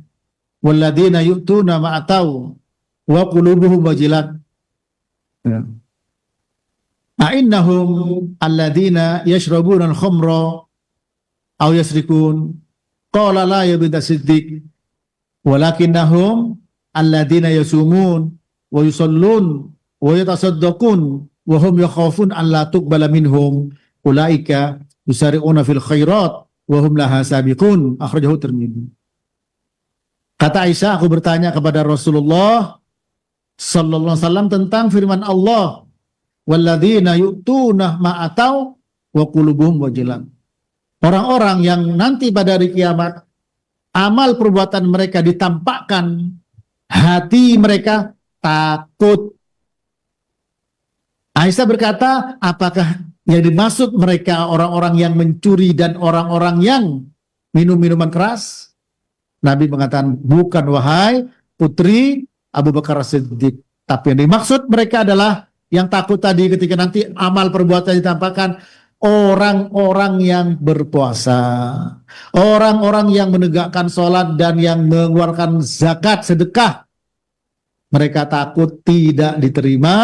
Speaker 2: walladzina yu'tuna ma'atau wa qulubuhum wajilat ya, a'innahum alladzina yashrabuna al-khamra aw yasrikun. Qala la ya binta Siddiq walakinnahum alladzina yasumun wa yusallun wa yatasaddaqun wa hum yakhafun an la tuqbala minhum ulaika yusari'una fil khairat wa hum laha sabiqun. Akhrajahu Tirmidzi. Kata Aisyah, aku bertanya kepada Rasulullah sallallahu alaihi wasallam tentang firman Allah, walladzina yu'tuna ma atau wa qulubuhum wajilan. Orang-orang yang nanti pada hari kiamat amal perbuatan mereka ditampakkan, hati mereka takut. Aisyah berkata, apakah yang dimaksud mereka orang-orang yang mencuri dan orang-orang yang minum minuman keras? Nabi mengatakan, bukan wahai putri Abu Bakar As-Siddiq. Tapi yang dimaksud mereka adalah yang takut tadi ketika nanti amal perbuatan ditampakkan. Orang-orang yang berpuasa, orang-orang yang menegakkan sholat dan yang mengeluarkan zakat, sedekah, mereka takut tidak diterima,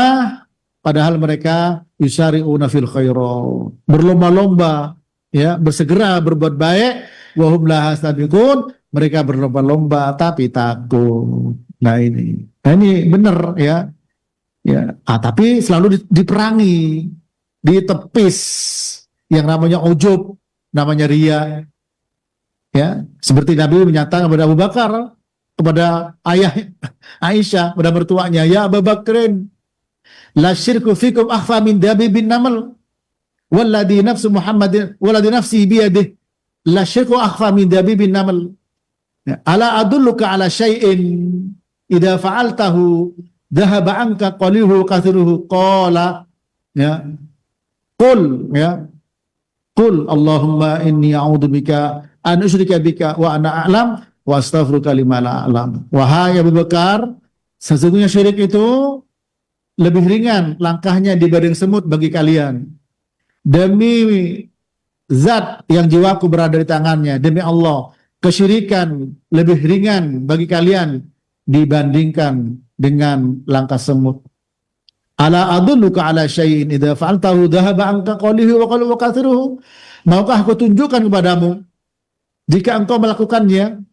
Speaker 2: padahal mereka yusari'una fil khairat, berlomba-lomba, ya, bersegera berbuat baik, wa hum laha sabiqun, mereka berlomba-lomba tapi takut. Nah ini benar ya. Ya, tapi selalu diperangi, ditepis yang namanya ujub, namanya riya. Ya, seperti Nabi menyatakan kepada Abu Bakar, kepada ayah Aisyah, pada mertuanya, ya Abu Bakrin, la syirku fikum akhfa min dabibin namal, walladhi nafsu Muhammadin, walladhi nafsi biyadih, la syirku akhfa min dabibin namal. Ya, ala adulluka ala syai'in idza fa'altahu dhahaba anka qalihu kathiruhu, qala ya qul Allahumma inni a'udzubika an usyrika bika wa ana a'lam wa astaghfiruka lima la a'lam. Wahai Abu Bakar, sesungguhnya syirik itu lebih ringan langkahnya dibanding semut bagi kalian. Demi zat yang jiwaku berada di tangannya, demi Allah, kesyirikan lebih ringan bagi kalian dibandingkan dengan langkah semut. Ala adulluka ala syai'in idza fa'altahu dhahaba anka qalihu wa qalu kathiruhu. Maukah aku tunjukkan kepadamu, jika engkau melakukannya,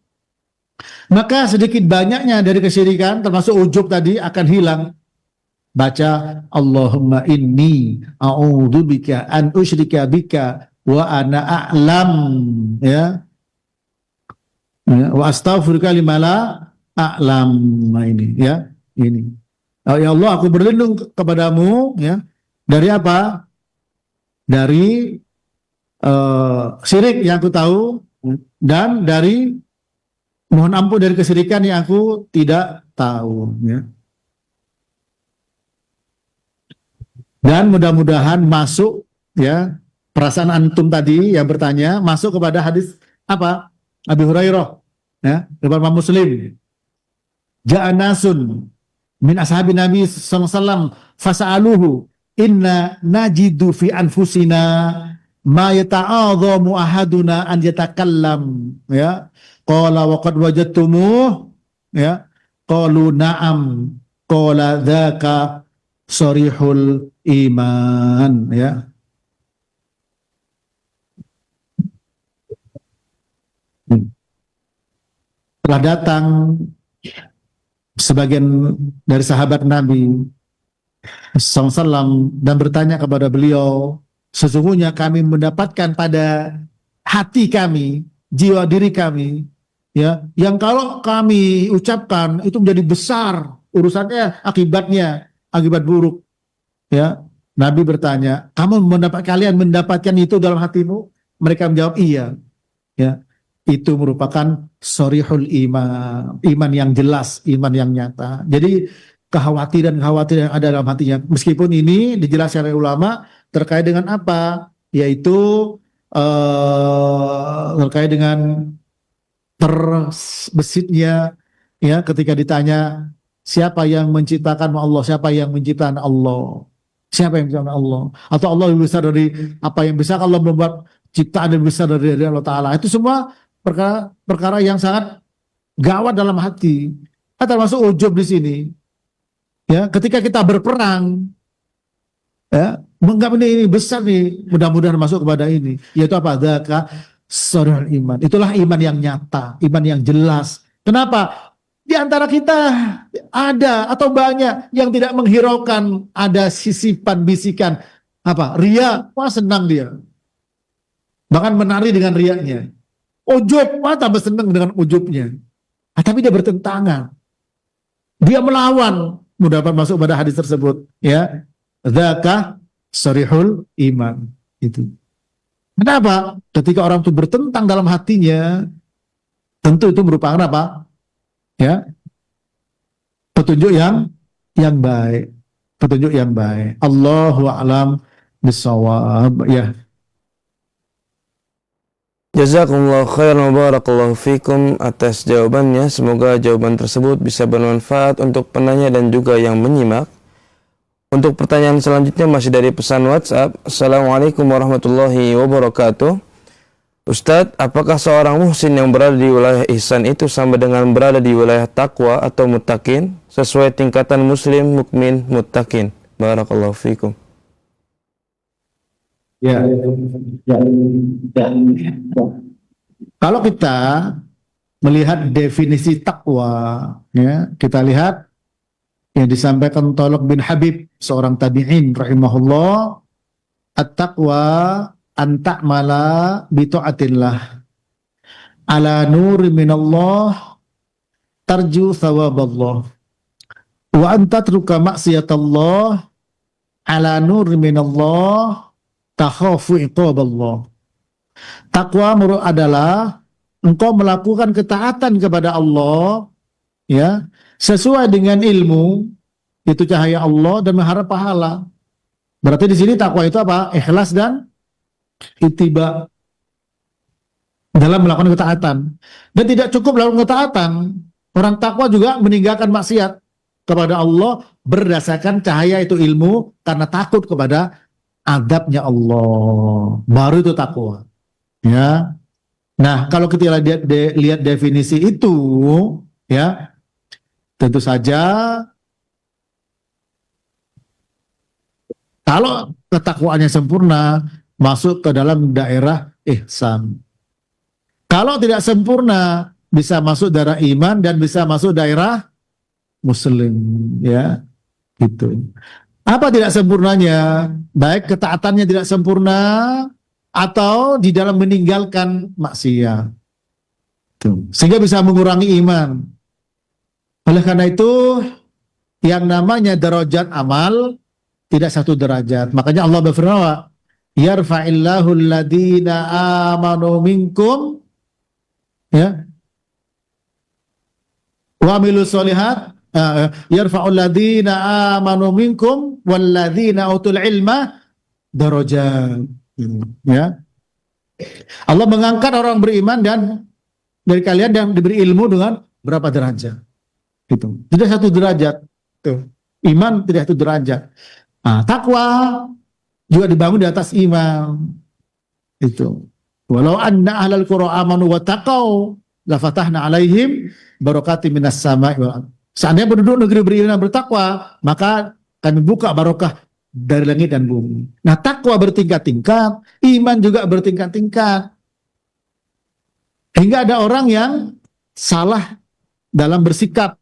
Speaker 2: maka sedikit banyaknya dari kesyirikan termasuk ujub tadi akan hilang. Baca Allahumma inni a'udzubika an usyrika bika wa ana a'lam, ya, wa astaghfiruka lima la a'lam. Nah ini ya, ini. Oh, ya Allah, aku berlindung kepadamu ya dari apa? Dari syirik yang aku tahu dan dari mohon ampun dari kesyirikan yang aku tidak tahu ya. Dan mudah-mudahan masuk ya perasaan antum tadi yang bertanya masuk kepada hadis apa? Abi Hurairah ya, riwayat Muslim. Ja'anasun min ashabi Nabi sallallahu alaihi wasallam fasa'aluhu inna najidu fi anfusina ma yata'adhamu ahaduna an yatakallam, ya, qala wa qad wajadtumuh, ya, qalu na'am, qala dzaka sharihul iman, ya. Telah datang sebagian dari sahabat Nabi SAW dan bertanya kepada beliau, sesungguhnya kami mendapatkan pada hati kami, jiwa diri kami, ya, yang kalau kami ucapkan itu menjadi besar urusannya, akibat buruk, ya. Nabi bertanya, kalian mendapatkan itu dalam hatimu? Mereka menjawab iya, ya. Itu merupakan sharihul iman, iman yang jelas, iman yang nyata. Jadi kekhawatiran yang ada dalam hatinya, meskipun ini dijelaskan oleh ulama terkait dengan apa, yaitu terkait dengan terbesitnya, ya, ketika ditanya siapa yang menciptakan Allah, siapa yang menciptakan Allah, siapa yang menciptakan Allah, atau Allah lebih besar dari apa yang bisa, Allah membuat ciptaan lebih besar dari Allah Ta'ala. Itu semua perkara yang sangat gawat dalam hati. Termasuk ujub di sini. Ya, ketika kita berperang, ya, menganggap ini besar nih, mudah-mudahan masuk kepada ini. Yaitu apa? Dzaka sharihul iman. Itulah iman yang nyata, iman yang jelas. Kenapa? Di antara kita ada atau banyak yang tidak menghiraukan ada sisipan bisikan apa? Riya, wah senang dia. Bahkan menari dengan riyanya. Ujub, wah tambah senang dengan ujubnya. Tapi dia bertentangan. Dia melawan, mudah masuk pada hadis tersebut, ya. Dzaka sharihul iman. Itu. Kenapa? Ketika orang itu bertentang dalam hatinya, tentu itu merupakan apa? Ya. Petunjuk yang baik. Petunjuk yang baik. Allahu a'lam bishawab, ya.
Speaker 3: Jazakumullah khairan wa barakallahu fikum atas jawabannya. Semoga jawaban tersebut bisa bermanfaat untuk penanya dan juga yang menyimak. Untuk pertanyaan selanjutnya masih dari pesan WhatsApp. Assalamualaikum warahmatullahi wabarakatuh. Ustadz, apakah seorang muhsin yang berada di wilayah ihsan itu sama dengan berada di wilayah takwa atau muttaqin sesuai tingkatan muslim, mukmin, muttaqin? Barakallahu fikum.
Speaker 2: Ya, ya, ya. Kalau kita melihat definisi takwa, ya, kita lihat yang disampaikan Thalaq bin Habib, seorang tabi'in rahimahullah, at-taqwa an ta'mala bi ta'atillah ala nur minallah tarju thawaballah wa an tatruka maksiatallah ala nur minallah takhafu iqaballah. Takwa adalah engkau melakukan ketaatan kepada Allah, ya, sesuai dengan ilmu, itu cahaya Allah, dan mengharap pahala. Berarti di sini takwa itu apa? Ikhlas dan ittiba dalam melakukan ketaatan. Dan tidak cukup melakukan ketaatan, orang takwa juga meninggalkan maksiat kepada Allah berdasarkan cahaya itu ilmu, karena takut kepada adabnya Allah. Baru itu takwa. Ya. Nah, kalau kita lihat definisi itu, ya, tentu saja kalau ketakwaannya sempurna, masuk ke dalam daerah ihsan. Kalau tidak sempurna, bisa masuk daerah iman dan bisa masuk daerah muslim, ya, gitu. Apa tidak sempurnanya? Baik ketaatannya tidak sempurna atau di dalam meninggalkan maksiat. Tuh. Sehingga bisa mengurangi iman. Oleh karena itu, yang namanya derajat amal tidak satu derajat. Makanya Allah berfirman, yarfa'illahu alladhina amanu minkum, ya, wa amilu sholihat, yarfa'ul ladhina amanu minkum walladhina utul ilma darajat. Ya, Allah mengangkat orang beriman dan dari kalian yang diberi ilmu dengan berapa derajat? Itu tidak satu derajat. Tuh. Iman tidak satu derajat. Nah, takwa juga dibangun di atas iman. Itu. Walau anna ahlal qura amanu wa taqau la fatahna alaihim barakatim minas sama'i wal ardh. Seandainya penduduk negeri beriman dan bertakwa, maka kami buka barokah dari langit dan bumi. Nah, takwa bertingkat-tingkat, iman juga bertingkat-tingkat. Hingga ada orang yang salah dalam bersikap.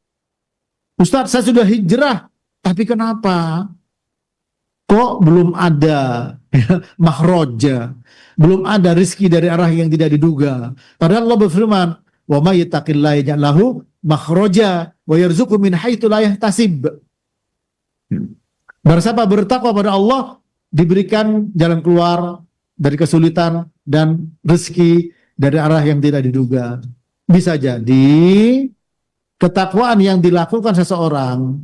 Speaker 2: Ustadz, saya sudah hijrah, tapi kenapa? Kok belum ada makhroja, belum ada rizki dari arah yang tidak diduga. Padahal Allah berfirman, wa may yattaqillaha yaj'al lahu makhroja wa yarzuqhu min haitsu la yahtasib. Barang siapa bertakwa pada Allah, diberikan jalan keluar dari kesulitan dan rezeki dari arah yang tidak diduga. Bisa jadi ketakwaan yang dilakukan seseorang,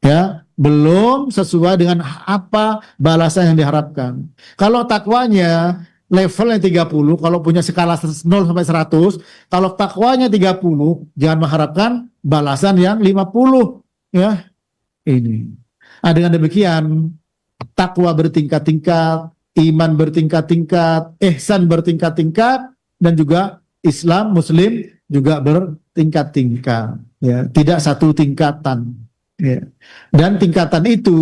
Speaker 2: ya, belum sesuai dengan apa balasan yang diharapkan. Kalau takwanya levelnya 30, kalau punya skala 0 sampai 100, kalau takwanya 30, jangan mengharapkan balasan yang 50, ya. Ini. Nah, dengan demikian, takwa bertingkat-tingkat, iman bertingkat-tingkat, ihsan bertingkat-tingkat, dan juga Islam, Muslim juga bertingkat-tingkat. Ya. Tidak satu tingkatan. Ya. Dan tingkatan itu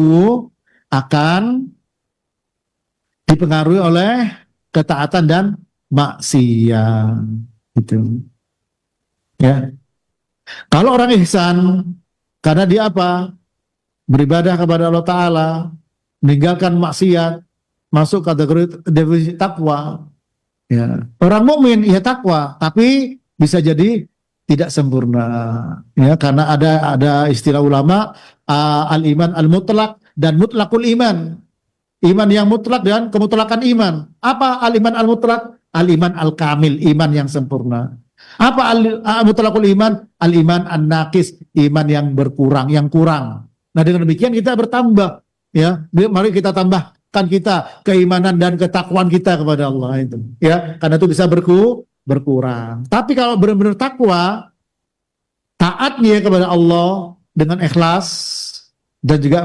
Speaker 2: akan dipengaruhi oleh ketaatan dan maksiat. Gitu. Ya. Kalau orang ihsan, karena dia apa? Beribadah kepada Allah Ta'ala, meninggalkan maksiat, masuk kategori definisi takwa. Ya. Orang mukmin ya takwa, tapi bisa jadi tidak sempurna. Ya, karena ada istilah ulama al-iman al-mutlak dan mutlakul iman. Iman yang mutlak dan kemutlakan iman. Apa al-iman al-mutlak? Al-iman al-kamil, iman yang sempurna. Apa al-mutlakul iman? Al-iman an-naqis, iman yang berkurang, yang kurang. Nah, dengan demikian kita bertambah, ya. Mari kita tambahkan kita keimanan dan ketakwaan kita kepada Allah itu, ya. Karena itu bisa berkurang. Tapi kalau benar-benar takwa, taatnya kepada Allah dengan ikhlas dan juga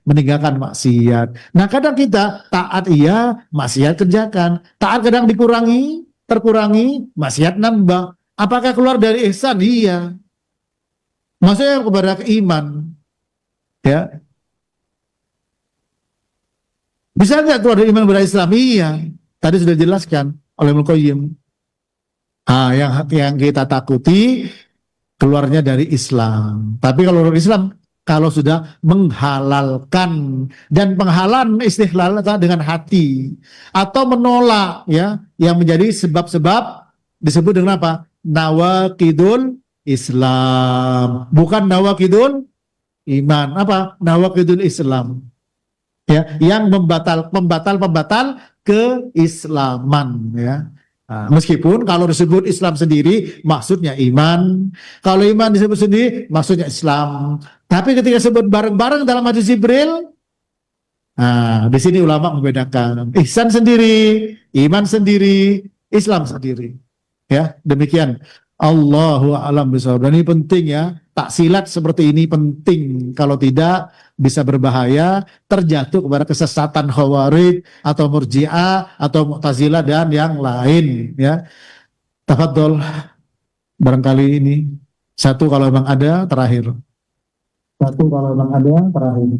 Speaker 2: meninggalkan maksiat. Nah, kadang kita taat iya, maksiat kerjakan. Taat kadang dikurangi, terkurangi, maksiat nambah. Apakah keluar dari ihsan? Iya. Maksudnya kepada iman. Ya. Bisa nggak keluar dari iman kepada Islam? Iya. Tadi sudah dijelaskan oleh Ibnu Qayyim. Yang kita takuti keluarnya dari Islam. Tapi kalau dari Islam, kalau sudah menghalalkan, dan penghalalan istihlal dengan hati atau menolak, ya, yang menjadi sebab-sebab disebut dengan apa? Nawaqidul Islam, bukan nawaqidul iman. Apa? Nawaqidul Islam. Ya, yang pembatal keislaman, ya. Nah, meskipun kalau disebut Islam sendiri maksudnya iman, kalau iman disebut sendiri maksudnya Islam. Tapi ketika disebut bareng-bareng dalam hadis Jibril, nah, di sini ulama membedakan ihsan sendiri, iman sendiri, Islam sendiri. Ya, demikian. Allahu a'lam bishawab. Dan ini penting, ya. Taksilat seperti ini penting. Kalau tidak bisa berbahaya, terjatuh kepada kesesatan Khawarij atau Murji'ah atau Mu'tazilah dan yang lain, ya. Tafadhol, barangkali ini satu kalau memang ada, terakhir. Satu kalau memang ada, terakhir.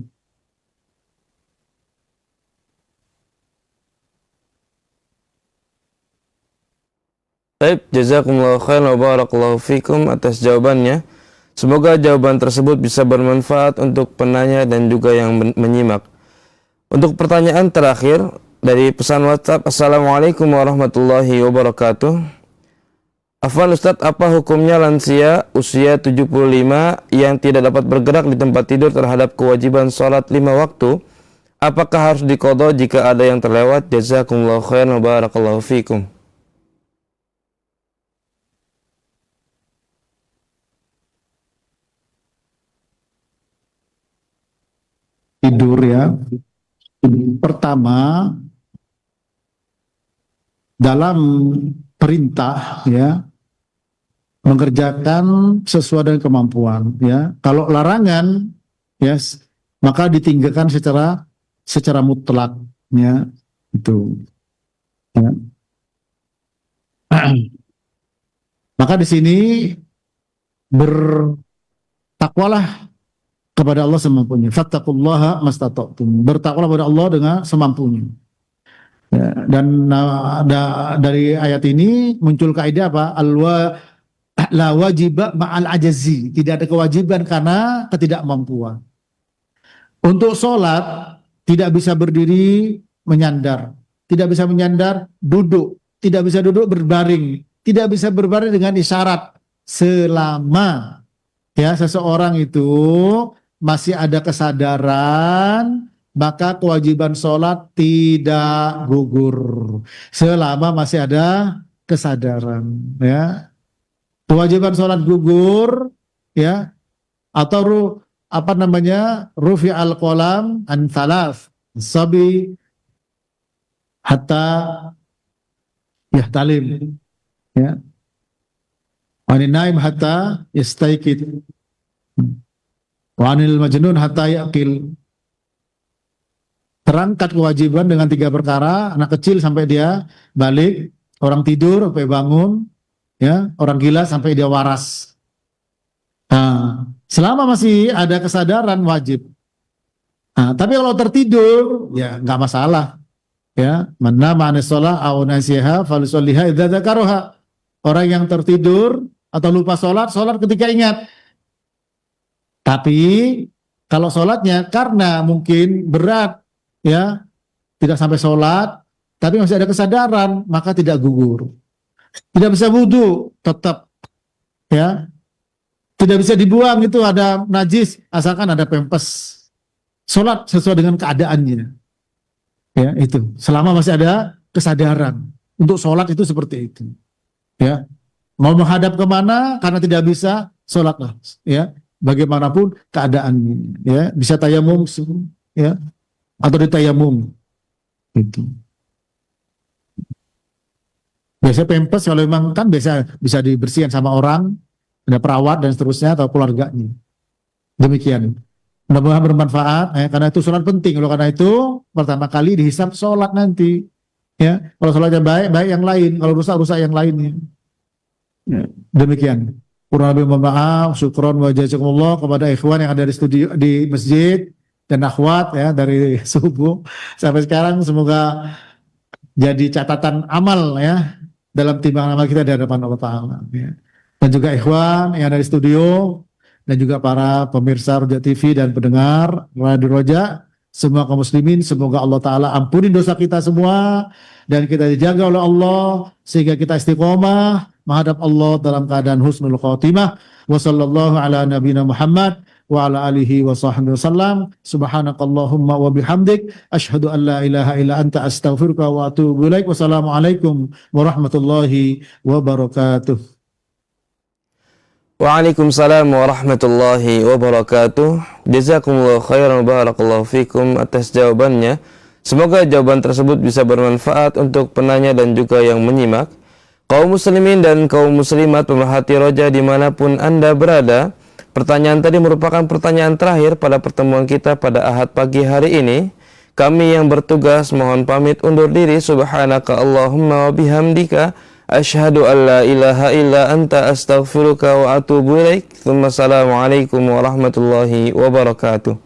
Speaker 3: Baik, jazakumullahu khairan wa barakallahu fikum atas jawabannya. Semoga jawaban tersebut bisa bermanfaat untuk penanya dan juga yang menyimak. Untuk pertanyaan terakhir dari pesan WhatsApp, Assalamualaikum warahmatullahi wabarakatuh. Afwan Ustadz, apa hukumnya lansia usia 75 yang tidak dapat bergerak di tempat tidur terhadap kewajiban sholat 5 waktu? Apakah harus diqadha jika ada yang terlewat? Jazakumullahu khairan wa barakallahu fikum.
Speaker 2: Tidur, ya. Pertama, dalam perintah, ya, mengerjakan sesuai dengan kemampuan, ya. Kalau larangan, ya, maka ditinggalkan secara mutlak, ya, itu, ya. Maka di sini bertakwalah kepada Allah semampunya. Fattaqullaha mastata'tum. Bertakwalah kepada Allah dengan semampunya. Ya, dan dari ayat ini muncul kaidah apa? La wajiba ma'al ajazi. Tidak ada kewajiban karena ketidakmampuan. Untuk sholat tidak bisa berdiri menyandar, tidak bisa menyandar duduk, tidak bisa duduk berbaring, tidak bisa berbaring dengan isyarat, selama, ya, seseorang itu masih ada kesadaran, maka kewajiban sholat tidak gugur selama masih ada kesadaran, ya. Kewajiban sholat gugur, ya, atau rufi al-qalam an thalath sabi hatta yahtalim, ya, anin naim hatta yastaykid, wa anil majnun hatta yaqil. Terangkat kewajiban dengan 3 perkara: anak kecil sampai dia balik, orang tidur sampai bangun, ya, orang gila sampai dia waras. Nah, selama masih ada kesadaran wajib. Nah, tapi kalau tertidur, ya nggak masalah, ya. Man nama anis shalah aw nasiha falyusalliha idza dzakaraha. Orang yang tertidur atau lupa sholat ketika ingat. Tapi kalau sholatnya karena mungkin berat, ya, tidak sampai sholat, tapi masih ada kesadaran, maka tidak gugur. Tidak bisa wudu, tetap, ya. Tidak bisa dibuang, itu ada najis, asalkan ada pempes. Sholat sesuai dengan keadaannya, ya, itu. Selama masih ada kesadaran untuk sholat itu seperti itu, ya. Mau menghadap kemana karena tidak bisa, sholatlah, ya. Bagaimanapun keadaannya, ya, bisa tayamum, ya, atau ditayamum, itu. Biasanya pempes kalau memang kan bisa dibersihkan sama orang, ada perawat dan seterusnya atau keluarganya. Demikian. Mudah-mudahan bermanfaat, karena itu sholat penting. Karena itu pertama kali dihisab sholat nanti, Ya, kalau sholatnya baik, baik yang lain. Kalau rusak, rusak yang lainnya. Ya, demikian. Kurang lebih mohon maaf. Syukron wa jazakumullah kepada ikhwan yang ada di studio di masjid dan akhwat ya dari subuh sampai sekarang. Semoga jadi catatan amal ya dalam timbangan amal kita di hadapan Allah Ta'ala ya. Dan juga ikhwan yang ada di studio dan juga para pemirsa Roja TV dan pendengar Radio Roja, semua kaum muslimin, semoga Allah Ta'ala ampuni dosa kita semua dan kita dijaga oleh Allah sehingga kita istiqomah menghadap Allah dalam keadaan husnul khotimah. Wa sallallahu ala nabiyina Muhammad wa ala alihi wa sahbihi wasallam. Subhanakallahumma wa bihamdik asyhadu an la ilaha illa anta astaghfiruka wa atubu ilaik. Wassalamualaikum warahmatullahi wabarakatuh.
Speaker 3: Waalaikumsalam warahmatullahi wabarakatuh. Jazakumullah khairan wa barakallahu fikum atas jawabannya. Semoga jawaban tersebut bisa bermanfaat untuk penanya dan juga yang menyimak. Kaum muslimin dan kaum muslimat pemerhati Roja dimanapun Anda berada, pertanyaan tadi merupakan pertanyaan terakhir pada pertemuan kita pada Ahad pagi hari ini. Kami yang bertugas mohon pamit undur diri. Subhanaka Allahumma wa bihamdika asyhadu an la ilaha illa anta astaghfiruka wa atubu ilaik. Assalamualaikum warahmatullahi wabarakatuh.